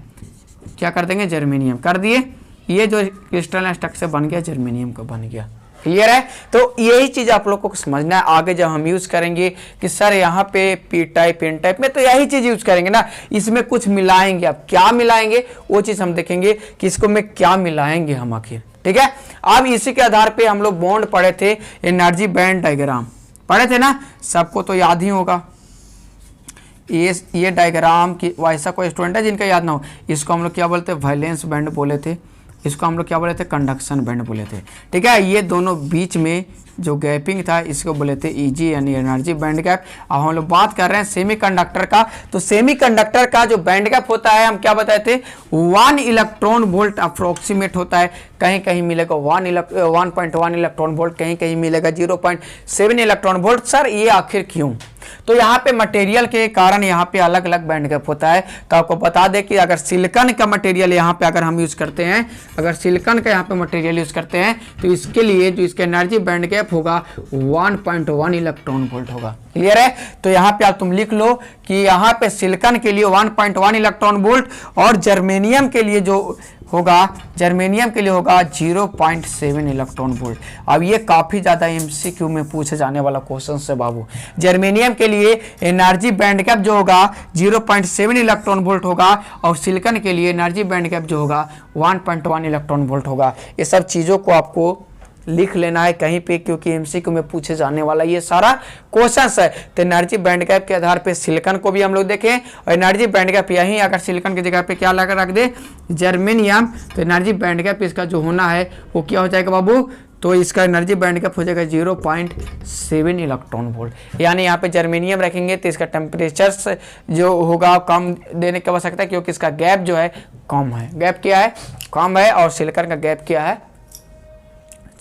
क्या कर देंगे, जर्मेनियम कर दिए। ये जो क्रिस्टलाइन स्ट्रक्चर बन गया, जर्मेनियम का बन गया। क्लियर है। तो यही चीज आप लोग को समझना है। आगे जब हम यूज करेंगे कि सर यहाँ पे पी टाइप एन टाइप में, तो यही चीज यूज करेंगे ना, इसमें कुछ मिलाएंगे। अब क्या मिलाएंगे वो चीज हम देखेंगे कि इसको में क्या मिलाएंगे हम आखिर। ठीक है, अब इसी के आधार पे हम लोग बॉन्ड पढ़े थे, एनर्जी बैंड डायग्राम पढ़े थे ना, सबको तो याद ही होगा। ये डायग्राम की वैसा कोई स्टूडेंट है जिनका याद ना हो, इसको हम लोग क्या बोलते हैं, वैलेंस बैंड बोले थे। इसको हम लोग क्या बोले थे, कंडक्शन बैंड बोले थे। ठीक है, ये दोनों बीच में जो गैपिंग था इसको बोले थे ईजी, यानी एनर्जी बैंड गैप। अब हम लोग बात कर रहे हैं सेमीकंडक्टर का। तो सेमीकंडक्टर का जो बैंड गैप होता है, हम क्या बताए थे, 1 इलेक्ट्रॉन वोल्ट अप्रोक्सीमेट होता है। कहीं कहीं मिलेगा 1.1 इलेक्ट्रॉन वोल्ट, कहीं कहीं मिलेगा 0.7 इलेक्ट्रॉन वोल्ट। सर ये आखिर क्यों, तो यहाँ पे मटेरियल के कारण यहाँ पे अलग अलग बैंड गैप होता है। तो आपको बता दें कि अगर सिलिकॉन का मटेरियल यहाँ पे अगर हम यूज करते हैं, अगर सिलिकॉन का यहाँ पे मटेरियल यूज करते हैं, तो इसके लिए जो इसका एनर्जी बैंड गैप होगा 1.1 इलेक्ट्रॉन वोल्ट होगा। क्लियर है। तो यहाँ पे आप तुम लिख लो कि यहाँ पे सिलिकॉन के लिए 1.1 इलेक्ट्रॉन वोल्ट और जर्मेनियम के लिए जो होगा जर्मेनियम के लिए होगा 0.7 इलेक्ट्रॉन वोल्ट। अब ये काफ़ी ज़्यादा एमसीक्यू में पूछे जाने वाला क्वेश्चन है बाबू। जर्मेनियम के लिए एनर्जी बैंड गैप जो होगा 0.7 इलेक्ट्रॉन वोल्ट होगा और सिलिकॉन के लिए एनर्जी बैंड गैप जो होगा 1.1 इलेक्ट्रॉन वोल्ट होगा। ये सब चीज़ों को आपको लिख लेना है कहीं पे, क्योंकि एमसीक्यू में पूछे जाने वाला ये सारा क्वेश्चन है। तो एनर्जी बैंड गैप के आधार पे सिलिकॉन को भी हम लोग देखें, और एनर्जी बैंड गैप यहीं अगर सिलिकॉन की जगह पे क्या लगा रख दे जर्मेनियम, तो एनर्जी बैंड गैप इसका जो होना है वो क्या हो जाएगा बाबू, तो इसका एनर्जी बैंड गैप हो जाएगा 0.7 इलेक्ट्रॉन वोल्ट। यानी यहाँ पे जर्मेनियम रखेंगे तो इसका टेम्परेचर जो होगा कम देने की आवश्यकता है, क्योंकि इसका गैप जो है कम है। गैप क्या है, कम है, और सिलिकॉन का गैप क्या है,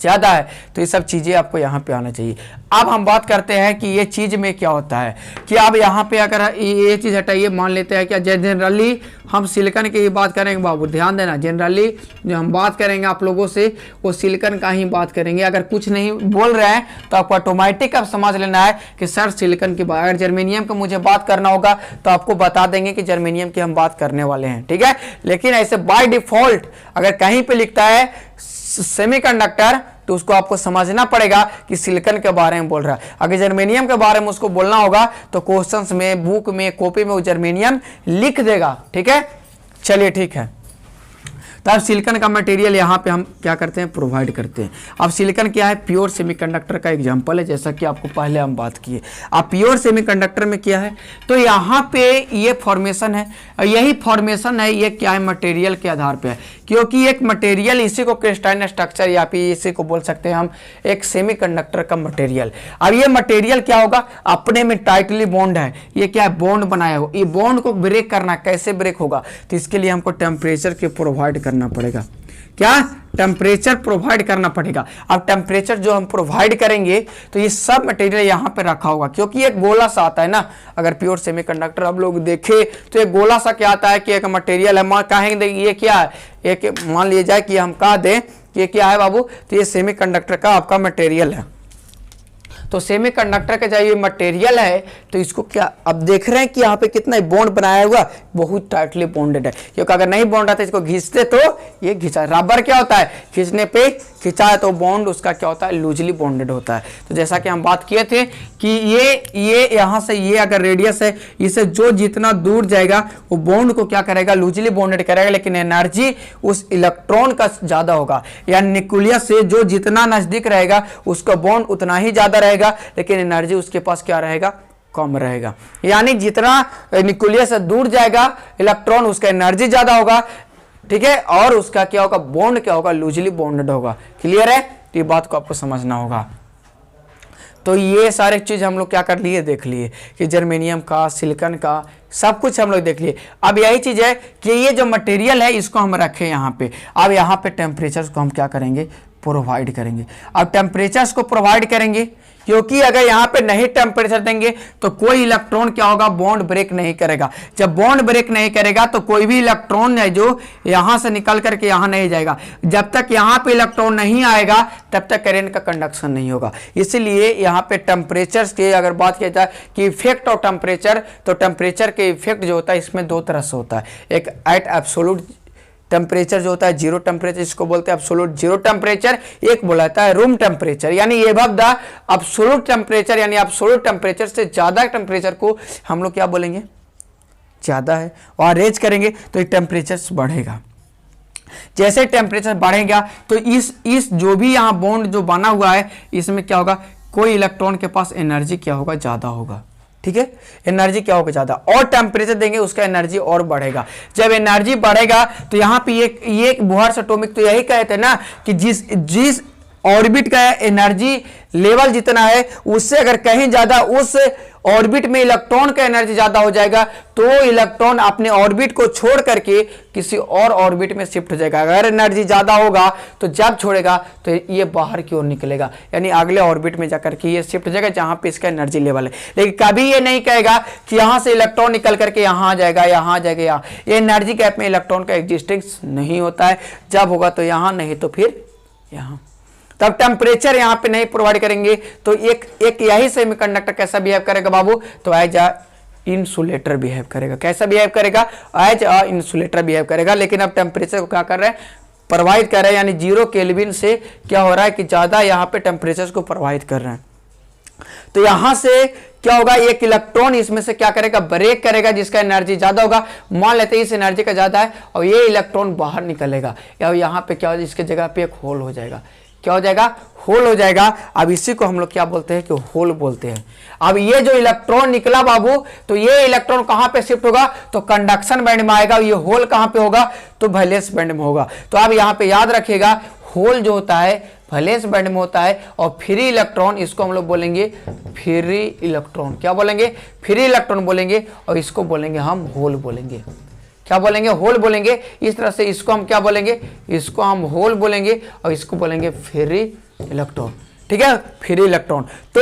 ज़्यादा है। तो ये सब चीज़ें आपको यहाँ पे आना चाहिए। अब हम बात करते हैं कि ये चीज़ में क्या होता है कि अब यहाँ पे अगर ये चीज़ हटाइए, मान लेते हैं कि जनरली हम सिलिकॉन की बात करेंगे बाबू, ध्यान देना, जनरली जो हम बात करेंगे आप लोगों से वो सिलिकॉन का ही बात करेंगे। अगर कुछ नहीं बोल रहे हैं तो आपको ऑटोमेटिक अब समझ लेना है कि सर सिलिकॉन की बात, अगर जर्मेनियम की मुझे बात करना होगा तो आपको बता देंगे कि जर्मेनियम की हम बात करने वाले हैं, ठीक है। लेकिन ऐसे बाय डिफॉल्ट अगर कहीं पर लिखता है सेमीकंडक्टर तो उसको आपको समझना पड़ेगा कि सिलिकॉन के बारे में बोल रहा है। अगर जर्मेनियम के बारे में उसको बोलना होगा तो क्वेश्चंस में, बुक में, कॉपी में वो जर्मेनियम लिख देगा, ठीक है। चलिए ठीक है, तब सिलिकॉन का मटेरियल यहाँ पे हम क्या करते हैं, प्रोवाइड करते हैं। अब सिलिकॉन क्या है, प्योर सेमीकंडक्टर का एग्जांपल है, जैसा कि आपको पहले हम बात किए। अब प्योर सेमीकंडक्टर में क्या है, तो यहाँ पे ये फॉर्मेशन है, यही फॉर्मेशन है, ये क्या है, मटेरियल के आधार पे है, क्योंकि एक मटेरियल, इसी को क्रिस्टलाइन स्ट्रक्चर या फिर इसी को बोल सकते हैं हम एक सेमीकंडक्टर का मटेरियल। अब ये मटेरियल क्या होगा, अपने में टाइटली बॉन्ड है, ये क्या है, बॉन्ड बनाया हो। ये बॉन्ड को ब्रेक करना, कैसे ब्रेक होगा, तो इसके लिए हमको टेम्परेचर के प्रोवाइड करना पड़ेगा। क्या, टेम्परेचर प्रोवाइड करना पड़ेगा। अब टेम्परेचर जो हम प्रोवाइड करेंगे तो ये सब मटेरियल यहाँ पे रखा होगा, क्योंकि एक गोला सा आता है ना, अगर प्योर सेमीकंडक्टर आप लोग देखें तो एक गोला सा क्या आता है कि एक मटेरियल है, कहेंगे ये क्या है, एक मान लिया जाए कि हम कह दें कि ये क्या है बाबू, तो ये सेमीकंडक्टर का आपका मटेरियल है। तो सेमीकंडक्टर का जब ये मटेरियल है तो इसको क्या, अब देख रहे हैं कि यहाँ पे कितना बॉन्ड बनाया हुआ, बहुत टाइटली बॉन्डेड है, क्योंकि अगर नहीं बॉन्ड रहता इसको खींचते तो ये खींचा। रबर क्या होता है, खींचने पे खींचा है तो बॉन्ड उसका क्या होता है, लूजली बॉन्डेड होता है। तो जैसा कि हम बात किए थे कि ये यहाँ से ये अगर रेडियस है, इसे जो जितना दूर जाएगा वो बॉन्ड को क्या करेगा, लूजली बॉन्डेड करेगा, लेकिन एनर्जी उस इलेक्ट्रॉन का ज्यादा होगा। या न्यूक्लियस से जो जितना नजदीक रहेगा उसका बॉन्ड उतना ही ज्यादा रहेगा, लेकिन एनर्जी उसके पास क्या रहेगा, कम रहेगा। यानी जितना न्यूक्लियस से दूर जाएगा इलेक्ट्रॉन उसका एनर्जी ज्यादा होगा, ठीक है, और उसका क्या होगा, बॉन्ड क्या होगा, लूजली बॉन्डेड होगा। क्लियर है, तो ये बात को आपको समझना होगा। तो ये सारे चीज हम लोग क्या कर लिए, देख लिए कि जर्मेनियम का, सिलिकॉन का, सब कुछ हम लोग देख लिए। अब यही चीज है कि ये जो मटेरियल है इसको हम रखें यहाँ पे। अब यहाँ पे टेम्परेचर को हम क्या करेंगे, प्रोवाइड करेंगे। अब टेम्परेचर्स को प्रोवाइड करेंगे क्योंकि अगर यहाँ पे नहीं टेम्परेचर देंगे तो कोई इलेक्ट्रॉन क्या होगा, बॉन्ड ब्रेक नहीं करेगा। जब बॉन्ड ब्रेक नहीं करेगा तो कोई भी इलेक्ट्रॉन है जो यहाँ से निकल करके यहाँ नहीं जाएगा। जब तक यहाँ पे इलेक्ट्रॉन नहीं आएगा तब तक करंट का कंडक्शन नहीं होगा। इसलिए यहाँ पे टेम्परेचर की अगर बात किया जाए कि इफेक्ट ऑफ टेम्परेचर, तो टेम्परेचर के इफेक्ट जो होता है इसमें दो तरह से होता है। एक एट एब्सोल्यूट टेम्परेचर जो होता है, जीरो टेम्परेचर इसको बोलते हैं एब्सोल्यूट जीरो टेम्परेचर। एक बोलाता है रूम टेम्परेचर, यानी ये अबव द एब्सोल्यूट टेम्परेचर, यानी एब्सोल्यूट टेम्परेचर से ज्यादा टेम्परेचर को हम लोग क्या बोलेंगे, ज्यादा है, और रेज करेंगे तो टेम्परेचर बढ़ेगा। जैसे टेम्परेचर बढ़ेगा तो इस जो भी यहाँ बॉन्ड जो बना हुआ है इसमें क्या होगा, कोई इलेक्ट्रॉन के पास एनर्जी क्या होगा, ज्यादा होगा, ठीक है, एनर्जी क्या होगा, ज्यादा, और टेम्परेचर देंगे उसका एनर्जी और बढ़ेगा। जब एनर्जी बढ़ेगा तो यहाँ पे ये बोहर्स एटॉमिक तो यही कहते हैं ना कि जिस ऑर्बिट का एनर्जी लेवल जितना है उससे अगर कहीं ज्यादा उस ऑर्बिट में इलेक्ट्रॉन का एनर्जी ज्यादा हो जाएगा तो इलेक्ट्रॉन अपने ऑर्बिट को छोड़ करके किसी और ऑर्बिट में शिफ्ट हो जाएगा। अगर एनर्जी ज्यादा होगा तो जब छोड़ेगा तो ये बाहर की ओर निकलेगा, यानी अगले ऑर्बिट में जाकर के ये शिफ्ट हो जाएगा जहां पे इसका एनर्जी लेवल है। लेकिन कभी ये नहीं कहेगा कि यहां से इलेक्ट्रॉन निकल करके यहां आ जाएगा, यहां आ जाएगा, यहाँ। ये एनर्जी गैप में इलेक्ट्रॉन का एग्जिस्टेंस नहीं होता है, जब होगा तो यहां, नहीं तो फिर यहां। तब टेम्परेचर यहां पे नहीं प्रोवाइड करेंगे तो एक यही सेमीकंडक्टर कैसा बिहेव करेगा बाबू, तो एज इंसुलेटर बिहेव करेगा। कैसा बिहेव करेगा? एज अ इंसुलेटर बिहेव करेगा। लेकिन अब टेम्परेचर को क्या कर रहे हैं? प्रवाहित कर रहे हैं, यानी 0 केल्विन से क्या हो रहा है कि ज्यादा यहाँ पे टेम्परेचर को प्रवाहित कर रहे हैं। तो यहां से क्या होगा, एक इलेक्ट्रॉन इसमें से क्या करेगा? ब्रेक करेगा, जिसका एनर्जी ज्यादा होगा। मान लेते हैं इस एनर्जी का ज्यादा है और ये इलेक्ट्रॉन बाहर निकलेगा, या यहाँ पे क्या हो, इसके जगह पे एक होल हो जाएगा। क्या हो जाएगा? होल हो जाएगा। अब इसी को हम लोग क्या बोलते हैं कि होल बोलते हैं। अब ये जो इलेक्ट्रॉन निकला बाबू, तो ये इलेक्ट्रॉन कहां पे शिफ्ट होगा? तो कंडक्शन बैंड में आएगा। ये होल कहां पे होगा? तो वैलेंस बैंड में होगा। तो अब यहां पे याद रखिएगा, होल जो होता है वैलेंस बैंड में होता है, और फ्री इलेक्ट्रॉन इसको हम लोग बोलेंगे फ्री इलेक्ट्रॉन। क्या बोलेंगे? फ्री इलेक्ट्रॉन बोलेंगे, और इसको बोलेंगे हम होल बोलेंगे। क्या बोलेंगे? होल बोलेंगे। इस तरह से इसको हम क्या बोलेंगे? इसको हम होल बोलेंगे, और इसको बोलेंगे फ्री इलेक्ट्रॉन। ठीक है, फ्री इलेक्ट्रॉन। तो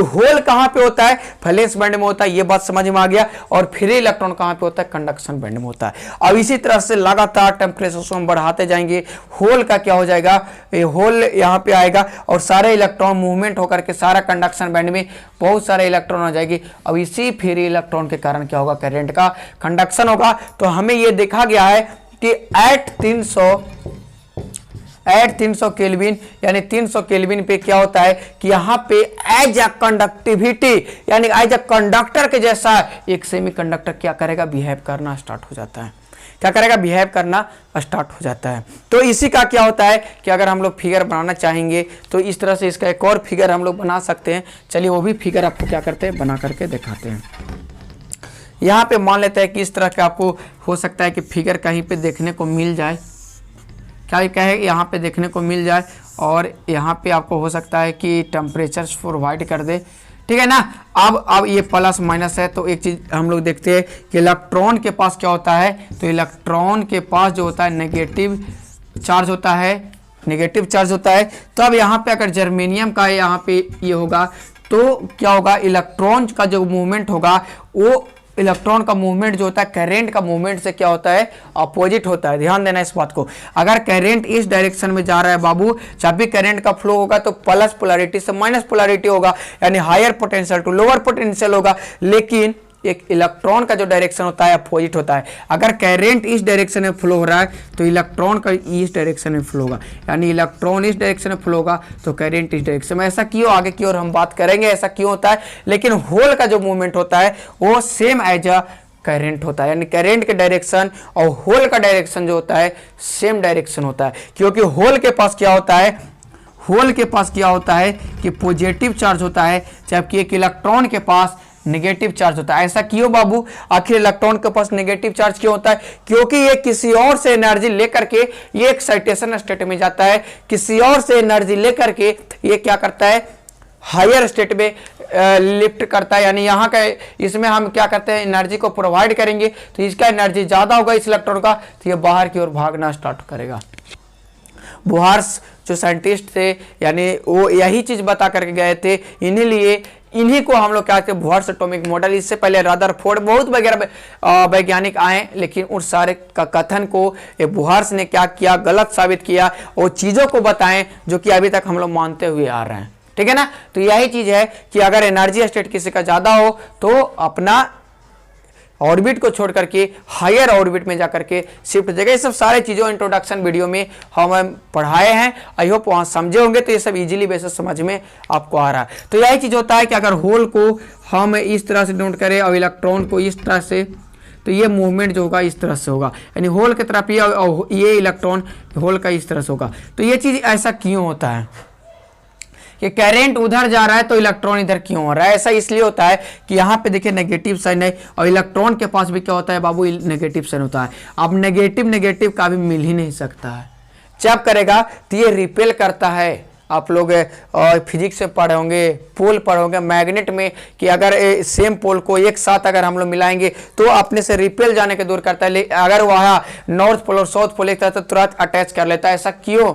होल कहां पे होता है? वैलेंस बैंड में होता है, ये बात समझ में आ गया। और फ्री इलेक्ट्रॉन कहां पे होता है? कंडक्शन बैंड में होता है। अब इसी तरह से लगातार टेम्परेचर को हम बढ़ाते जाएंगे। होल का क्या हो जाएगा? ये होल यहाँ पे आएगा, और सारे इलेक्ट्रॉन मूवमेंट होकर के सारा कंडक्शन बैंड में बहुत सारे इलेक्ट्रॉन हो जाएगी। अब इसी फ्री इलेक्ट्रॉन के कारण क्या होगा? करंट का कंडक्शन होगा। तो हमें ये देखा गया है कि एट 300 केल्विन, यानी 300 केल्विन पे क्या होता है कि यहाँ पे एज अ कंडक्टिविटी, यानी एज अ कंडक्टर के जैसा एक सेमीकंडक्टर क्या करेगा? बिहेव करना स्टार्ट हो जाता है। क्या करेगा? बिहेव करना स्टार्ट हो जाता है। तो इसी का क्या होता है कि अगर हम लोग फिगर बनाना चाहेंगे तो इस तरह से इसका एक और फिगर हम लोग बना सकते हैं। चलिए वो भी फिगर आपको क्या करते हैं? बना करके दिखाते हैं। यहाँ पे मान लेते हैं कि इस तरह का आपको हो सकता है कि फिगर कहीं पे देखने को मिल जाए। क्या कहे? यहाँ पे देखने को मिल जाए, और यहाँ पे आपको हो सकता है कि टेम्परेचर प्रोवाइड कर दे। ठीक है ना? अब ये प्लस माइनस है, तो एक चीज हम लोग देखते हैं कि इलेक्ट्रॉन के पास क्या होता है। तो इलेक्ट्रॉन के पास जो होता है नेगेटिव चार्ज होता है, नेगेटिव चार्ज होता है। तो अब यहाँ पे अगर जर्मेनियम का यहाँ पे ये होगा, तो क्या होगा? इलेक्ट्रॉन का जो मूवमेंट होगा, वो इलेक्ट्रॉन का मूवमेंट जो होता है करंट का मूवमेंट से क्या होता है? अपोजिट होता है। ध्यान देना इस बात को। अगर करंट इस डायरेक्शन में जा रहा है बाबू, जब भी करंट का फ्लो होगा तो प्लस पोलैरिटी से माइनस पोलैरिटी होगा, यानी higher potential to lower potential होगा। लेकिन एक इलेक्ट्रॉन का जो डायरेक्शन होता है अपोजिट होता है। अगर करंट इस डायरेक्शन में फ्लो हो रहा है तो इलेक्ट्रॉन का इस डायरेक्शन में फ्लो होगा, यानी इलेक्ट्रॉन इस डायरेक्शन में फ्लो होगा तो करंट इस डायरेक्शन में। ऐसा क्यों? आगे की ओर हम बात करेंगे ऐसा क्यों होता है। लेकिन होल का जो मूवमेंट होता है वो सेम एज अ करंट होता है, यानी करंट के डायरेक्शन और होल का डायरेक्शन जो होता है सेम डायरेक्शन होता है। क्योंकि होल के पास क्या होता है? होल के पास क्या होता है कि पॉजिटिव चार्ज होता है, जबकि एक इलेक्ट्रॉन के पास नेगेटिव चार्ज होता है। ऐसा क्यों बाबू? आखिर इलेक्ट्रॉन के पास नेगेटिव चार्ज क्यों होता है? क्योंकि ये किसी और से एनर्जी लेकर के ये एक्साइटेशन स्टेट में जाता है, किसी और से एनर्जी लेकर के ये क्या करता है? हायर स्टेट में लिफ्ट करता है। यानी यहाँ का इसमें हम क्या करते हैं? एनर्जी को प्रोवाइड करेंगे, तो इसका एनर्जी ज्यादा होगा इस इलेक्ट्रॉन का, तो ये बाहर की ओर भागना स्टार्ट करेगा। बुहार्स जो साइंटिस्ट थे, यानी वो यही चीज बता करके गए थे। इन्हीं को हम लोग क्या कहते हैं? बुहार्स एटॉमिक मॉडल। इससे पहले रदरफोर्ड बहुत वगैरह वैज्ञानिक आए, लेकिन उन सारे का कथन को बुहार्स ने क्या किया? गलत साबित किया, और चीजों को बताएं जो कि अभी तक हम लोग मानते हुए आ रहे हैं। ठीक है ना? तो यही चीज है कि अगर एनर्जी स्टेट किसी का ज्यादा हो तो अपना ऑर्बिट को छोड़ करके हायर ऑर्बिट में जाकर के शिफ्ट हो जाएगा। ये सब सारे चीज़ों इंट्रोडक्शन वीडियो में हम पढ़ाए हैं। आई होप वहाँ समझे होंगे, तो ये सब इजीली बेसिस समझ में आपको आ रहा है। तो यही चीज़ होता है कि अगर होल को हम इस तरह से नोट करें और इलेक्ट्रॉन को इस तरह से, तो ये मूवमेंट जो होगा इस तरह से होगा, यानी होल की तरफ ये इलेक्ट्रॉन होल का इस तरह से होगा। तो ये चीज़ ऐसा क्यों होता है कि करंट उधर जा रहा है तो इलेक्ट्रॉन इधर क्यों हो रहा है? ऐसा इसलिए होता है कि यहाँ पे देखिए नेगेटिव साइन है, और इलेक्ट्रॉन के पास भी क्या होता है बाबू? नेगेटिव साइन होता है। अब नेगेटिव का भी मिल ही नहीं सकता है। जब करेगा तो ये रिपेल करता है। आप लोग फिजिक्स से पढ़े होंगे, पोल पढ़े होंगे मैग्नेट में, कि अगर सेम पोल को एक साथ अगर हम लोग मिलाएंगे तो अपने से रिपेल जाने के दूर करता है। अगर वहाँ नॉर्थ पोल और साउथ पोल एक तरह तो तुरंत अटैच कर लेता है। ऐसा क्यों?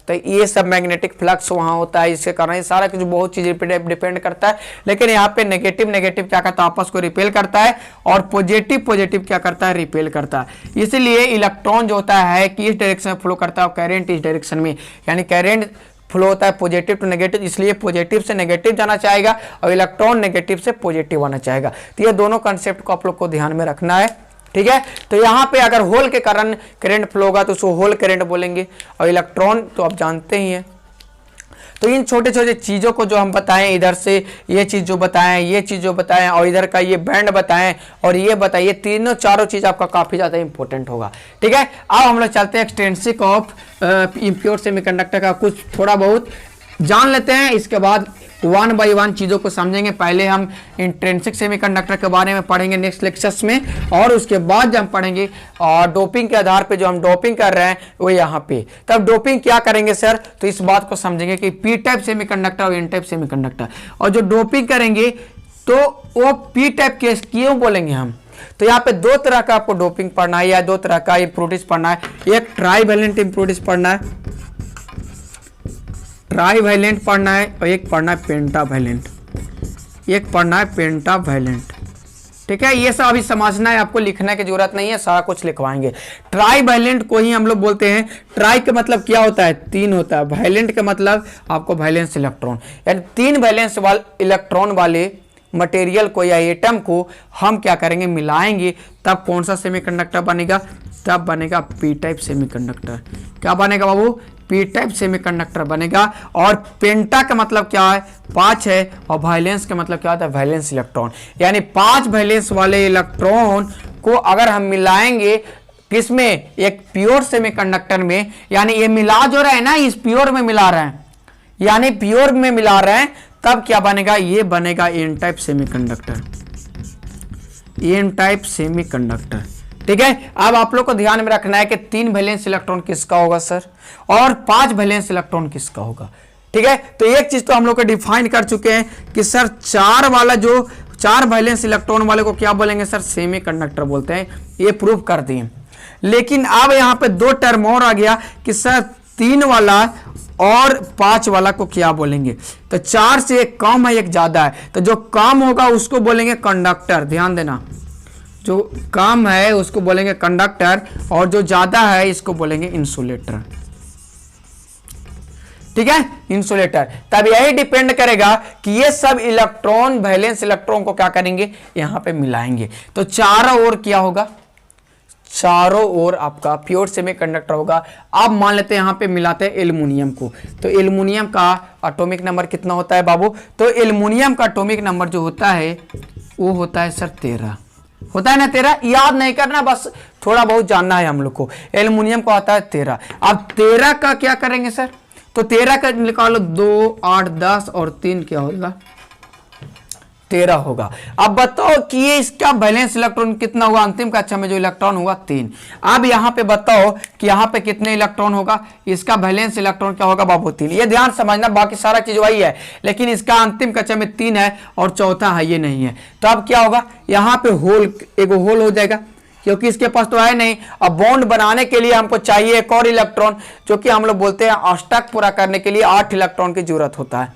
तो ये सब मैग्नेटिक फ्लक्स वहाँ होता है, इसके कारण ये सारा कुछ बहुत चीज़ डिपेंड करता है। लेकिन यहाँ पे नेगेटिव क्या करता है? आपस को रिपेल करता है, और पॉजिटिव क्या करता है? रिपेल करता है। इसलिए इलेक्ट्रॉन जो होता है कि इस डायरेक्शन में फ्लो करता है और करंट इस डायरेक्शन में, यानी करंट फ्लो होता है पॉजिटिव टू नेगेटिव, इसलिए पॉजिटिव से नेगेटिव जाना चाहेगा और इलेक्ट्रॉन नेगेटिव से पॉजिटिव आना चाहेगा। तो ये दोनों कंसेप्ट को आप लोग को ध्यान में रखना है, ठीक है। तो यहाँ पे अगर होल के कारण करंट फ्लो होगा तो उसको होल करंट बोलेंगे, और इलेक्ट्रॉन तो आप जानते ही हैं। तो इन छोटे छोटे चीज़ों को जो हम बताएं, इधर से ये चीज़ जो बताएं, ये चीज़ जो बताएं, और इधर का ये बैंड बताएं और ये बताइए, तीनों चारों चीज़ आपका काफ़ी ज़्यादा इंपॉर्टेंट होगा, ठीक है। अब हम लोग चलते हैं एक्सट्रिंसिक ऑफ इम्प्योर सेमीकंडक्टर का कुछ थोड़ा बहुत जान लेते हैं, इसके बाद वन बाय वन चीज़ों को समझेंगे। पहले हम इंट्रिंसिक सेमीकंडक्टर के बारे में पढ़ेंगे नेक्स्ट लेक्चर्स में, और उसके बाद जब हम पढ़ेंगे और डोपिंग के आधार पे जो हम डोपिंग कर रहे हैं वो यहाँ पे, तब डोपिंग क्या करेंगे सर, तो इस बात को समझेंगे कि पी टाइप सेमीकंडक्टर और एन टाइप सेमीकंडक्टर, और जो डोपिंग करेंगे तो वो पी टाइप केस क्यों बोलेंगे हम। तो यहाँ पे दो तरह का आपको डोपिंग पढ़ना है या दो तरह का इम्प्योरिटीज पढ़ना है। एक ट्राईवैलेंट इम्प्योरिटीज पढ़ना है, ट्राईवैलेंट पढ़ना है, और एक पढ़ना है पेंटावैलेंट, एक पढ़ना है पेंटावैलेंट, ठीक है। ये सब अभी समझना है, आपको लिखने की जरूरत नहीं है, सारा कुछ लिखवाएंगे। ट्राईवैलेंट को ही हम लोग बोलते हैं, ट्राई का मतलब क्या होता है, तीन होता है, वैलेंट का मतलब आपको वैलेंस इलेक्ट्रॉन, यानी तीन वैलेंस वाले इलेक्ट्रॉन वाले मटेरियल को या एटम को हम क्या करेंगे, मिलाएंगे, तब कौन सा सेमीकंडक्टर बनेगा, तब बनेगा पी टाइप सेमीकंडक्टर। क्या बनेगा बाबू, पी टाइप सेमीकंडक्टर बनेगा। और पेंटा का मतलब क्या है, पांच है, और वैलेंस का मतलब क्या होता है, वैलेंस इलेक्ट्रॉन, यानी पांच वैलेंस वाले इलेक्ट्रॉन को अगर हम मिलाएंगे किसमें, एक प्योर सेमीकंडक्टर में, यानी ये मिला जो रहा है ना, इस प्योर में मिला रहे हैं, यानी प्योर में मिला रहे हैं, तब क्या बनेगा, ये बनेगा N type semiconductor, N type semiconductor, ठीक है। अब आप लोग को ध्यान में रखना है कि तीन वैलेंस इलेक्ट्रॉन किसका होगा सर, और पांच वैलेंस इलेक्ट्रॉन किसका होगा, ठीक है। तो एक चीज तो हम लोग को डिफाइन कर चुके हैं कि सर चार वाला जो चार वैलेंस इलेक्ट्रॉन वाले को क्या बोलेंगे सर, सेमीकंडक्टर बोलते हैं, ये प्रूव कर दिए। लेकिन अब यहाँ पे दो टर्म और आ गया कि सर तीन वाला और पांच वाला को क्या बोलेंगे, तो चार से एक कम है एक ज्यादा है, तो जो कम होगा उसको बोलेंगे कंडक्टर, ध्यान देना, जो कम है उसको बोलेंगे कंडक्टर, और जो ज्यादा है इसको बोलेंगे इंसुलेटर, ठीक है, इंसुलेटर। तब यही डिपेंड करेगा कि ये सब इलेक्ट्रॉन वैलेंस इलेक्ट्रॉन को क्या करेंगे, यहां पे मिलाएंगे, तो चारों ओर क्या होगा, चारों ओर आपका प्योर सेमीकंडक्टर होगा। अब मान लेते हैं यहाँ पे मिलाते हैं एल्युमिनियम को, तो एल्युमिनियम का एटॉमिक नंबर कितना होता है बाबू, तो एल्युमिनियम का एटॉमिक नंबर जो होता है वो होता है सर 13, होता है ना 13, याद नहीं करना, बस थोड़ा बहुत जानना है हम लोग को। एल्युमिनियम का आता है 13। अब 13 का क्या करेंगे सर, तो 13 का निकालो, 2 8 10 और 3 क्या होगा, 13 होगा। अब बताओ कि ये इसका वैलेंस इलेक्ट्रॉन कितना होगा, अंतिम कक्षा में जो इलेक्ट्रॉन हुआ 3। अब यहाँ पे बताओ कि यहाँ पे कितने इलेक्ट्रॉन होगा, इसका वैलेंस इलेक्ट्रॉन क्या होगा बाबू 3। ये ध्यान समझना, बाकी सारा चीज वही है, लेकिन इसका अंतिम कक्षा में 3 है और चौथा है ये नहीं है। तो अब क्या होगा, यहाँ पे होल, एक होल हो जाएगा, क्योंकि इसके पास तो है नहीं। अब बॉन्ड बनाने के लिए हमको चाहिए एक और इलेक्ट्रॉन, जो कि हम लोग बोलते हैं अष्टक पूरा करने के लिए 8 इलेक्ट्रॉन की जरूरत होता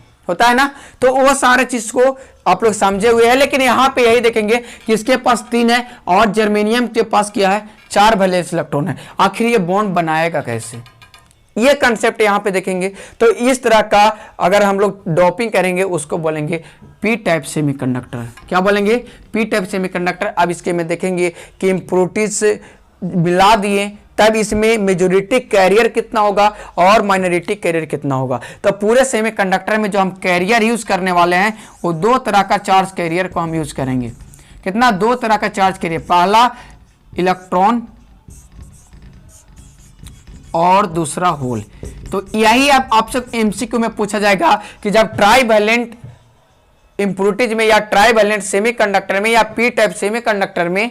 है ना। तो वो सारे चीज को आप लोग समझे हुए हैं, लेकिन यहाँ पे यही देखेंगे कि इसके पास 3 है और जर्मेनियम के पास क्या है, 4 वैलेंस इलेक्ट्रॉन है। आखिर ये बॉन्ड बनाएगा कैसे, ये कंसेप्ट यहाँ पे देखेंगे। तो इस तरह का अगर हम लोग डोपिंग करेंगे उसको बोलेंगे पी टाइप सेमीकंडक्टर। क्या बोलेंगे, पी टाइप सेमीकंडक्टर। अब इसके में देखेंगे कि इम्प्योरिटीज मिला दिए, तब इसमें मेजॉरिटी कैरियर कितना होगा और माइनॉरिटी कैरियर कितना होगा। तो पूरे सेमीकंडक्टर में जो हम कैरियर यूज करने वाले हैं वो 2 तरह का चार्ज कैरियर को हम यूज करेंगे। कितना, 2 तरह का चार्ज कैरियर, पहला इलेक्ट्रॉन और दूसरा होल। तो यही अब आपसे एमसीक्यू में पूछा जाएगा कि जब ट्राईवैलेंट इम्प्योरिटीज में या ट्राईवैलेंट सेमीकंडक्टर में या पी टाइप सेमीकंडक्टर में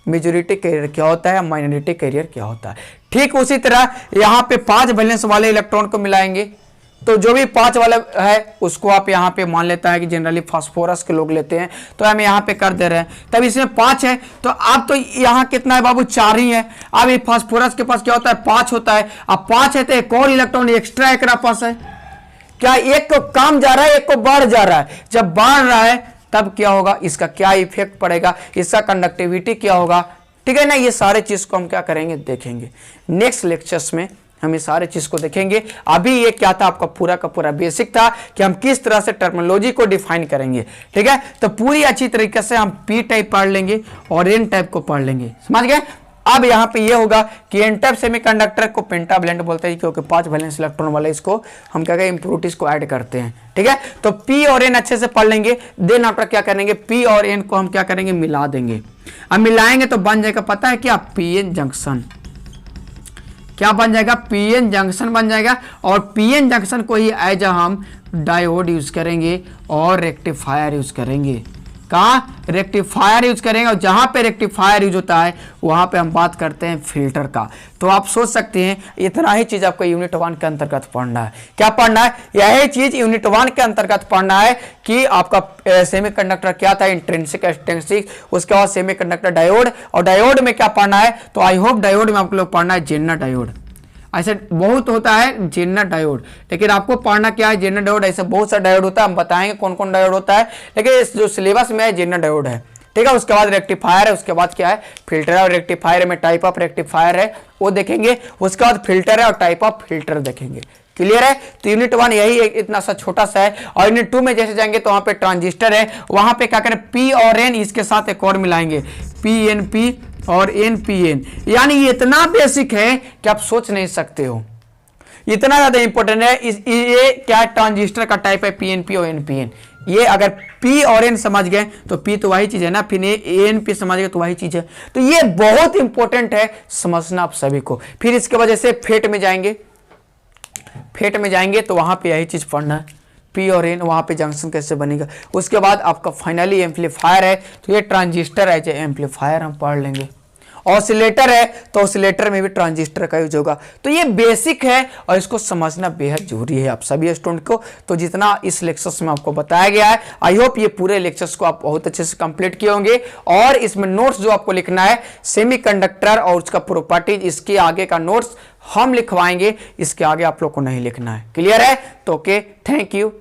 मेजॉरिटी कैरियर क्या होता है, माइनॉरिटी कैरियर क्या होता है। ठीक उसी तरह यहाँ पे 5 वैलेंस वाले इलेक्ट्रॉन को मिलाएंगे, तो जो भी 5 वाला है उसको आप यहाँ पे मान लेता है कि जनरली फास्फोरस के लोग लेते हैं, तो हम यहाँ पे कर दे रहे हैं। तब इसमें 5 है, तो अब तो यहाँ कितना है बाबू, 4 ही है। अब ये फास्फोरस के पास क्या होता है, 5 होता है। अब 5 है तो एक और इलेक्ट्रॉन एक्स्ट्रा एक पास है। क्या एक को कम जा रहा है, एक को बढ़ जा रहा है। जब बढ़ रहा है तब क्या होगा, इसका क्या इफेक्ट पड़ेगा, इसका कंडक्टिविटी क्या होगा, ठीक है ना। ये सारे चीज को हम क्या करेंगे, देखेंगे नेक्स्ट लेक्चर्स में। हम इस सारे चीज को देखेंगे। अभी ये क्या था, आपका पूरा का पूरा बेसिक था कि हम किस तरह से टर्मिनोलॉजी को डिफाइन करेंगे, ठीक है। तो पूरी अच्छी तरीके से हम पी टाइप पढ़ लेंगे और एन टाइप को पढ़ लेंगे, समझ गए। अब यहां पे ये होगा कि एन टाइप सेमीकंडक्टर को पेंटावैलेंट बोलते हैं, क्योंकि 5 वैलेंस इलेक्ट्रॉन वाले इसको हम क्या कहें, इंप्योरिटीज को ऐड करते हैं, ठीक है। तो पी और एन अच्छे से पढ़ लेंगे। देन आफ्टर क्या करेंगे, पी और एन को हम क्या करेंगे, मिला देंगे। अब मिलाएंगे तो बन जाएगा, पता है क्या, पीएन जंक्शन। क्या बन जाएगा, पीएन जंक्शन बन जाएगा। और पीएन जंक्शन को ही एज हम डायोड यूज करेंगे और रेक्टिफायर यूज करेंगे। कहाँ, रेक्टिफायर यूज करेंगे। और जहां पे रेक्टिफायर यूज होता है वहां पे हम बात करते हैं फिल्टर का। तो आप सोच सकते हैं इतना ही चीज आपको यूनिट 1 के अंतर्गत पढ़ना है। क्या पढ़ना है, यही चीज यूनिट 1 के अंतर्गत पढ़ना है कि आपका सेमीकंडक्टर क्या था, इंट्रिंसिक एक्सट्रिंसिक, उसके बाद सेमीकंडक्टर डायोड, और डायोड में क्या पढ़ना है, तो आई होप डायोड में आप लोग पढ़ना है जेनर डायोड। ऐसे बहुत होता है जेनर डायोड, लेकिन आपको पढ़ना क्या है, जेनर डायोड। ऐसे बहुत सा डायोड होता है, हम बताएंगे कौन कौन डायोड होता है, लेकिन इस जो सिलेबस में है जेनर डायोड है, ठीक है। उसके बाद रेक्टिफायर है, उसके बाद क्या है, फिल्टर है। और रेक्टिफायर में टाइप ऑफ रेक्टिफायर है वो देखेंगे, उसके बाद फिल्टर है और टाइप ऑफ फिल्टर देखेंगे। क्लियर है। तो यूनिट 1 यही इतना सा छोटा सा है। और यूनिट 2 में जैसे जाएंगे तो वहां पे ट्रांजिस्टर है, वहां पे क्या करें, पी और एन इसके साथ एक और मिलाएंगे, पी एन पी और एन पी एन। यानी ये इतना बेसिक है कि आप सोच नहीं सकते हो, इतना ज्यादा इंपॉर्टेंट है। ये क्या ट्रांजिस्टर का टाइप है, पीएनपी और एनपीएन। ये अगर पी और एन समझ गए तो पी तो वही चीज है ना, फिर एन पी समझ गए तो वही चीज है। तो ये बहुत इंपॉर्टेंट है समझना आप सभी को। फिर इसके वजह से फेट में जाएंगे, फेट में जाएंगे तो वहां पे यही चीज पढ़ना है, पी और एन, वहां पे जंक्शन कैसे बनेगा। उसके बाद आपका फाइनली एम्पलीफायर है, तो ये ट्रांजिस्टर है, जो एम्पलीफायर हम पढ़ लेंगे। ऑसिलेटर है तो ऑसिलेटर में भी ट्रांजिस्टर का यूज होगा। तो ये बेसिक है और इसको समझना बेहद जरूरी है आप सभी स्टूडेंट को। तो जितना इस लेक्चर्स में आपको बताया गया है, आई होप ये पूरे लेक्चर्स को आप बहुत अच्छे से कंप्लीट किए होंगे। और इसमें नोट्स जो आपको लिखना है सेमीकंडक्टर और उसका प्रॉपर्टीज, इसके आगे का नोट्स हम लिखवाएंगे, इसके आगे आप लोग को नहीं लिखना है। क्लियर है। तो ओके, थैंक यू।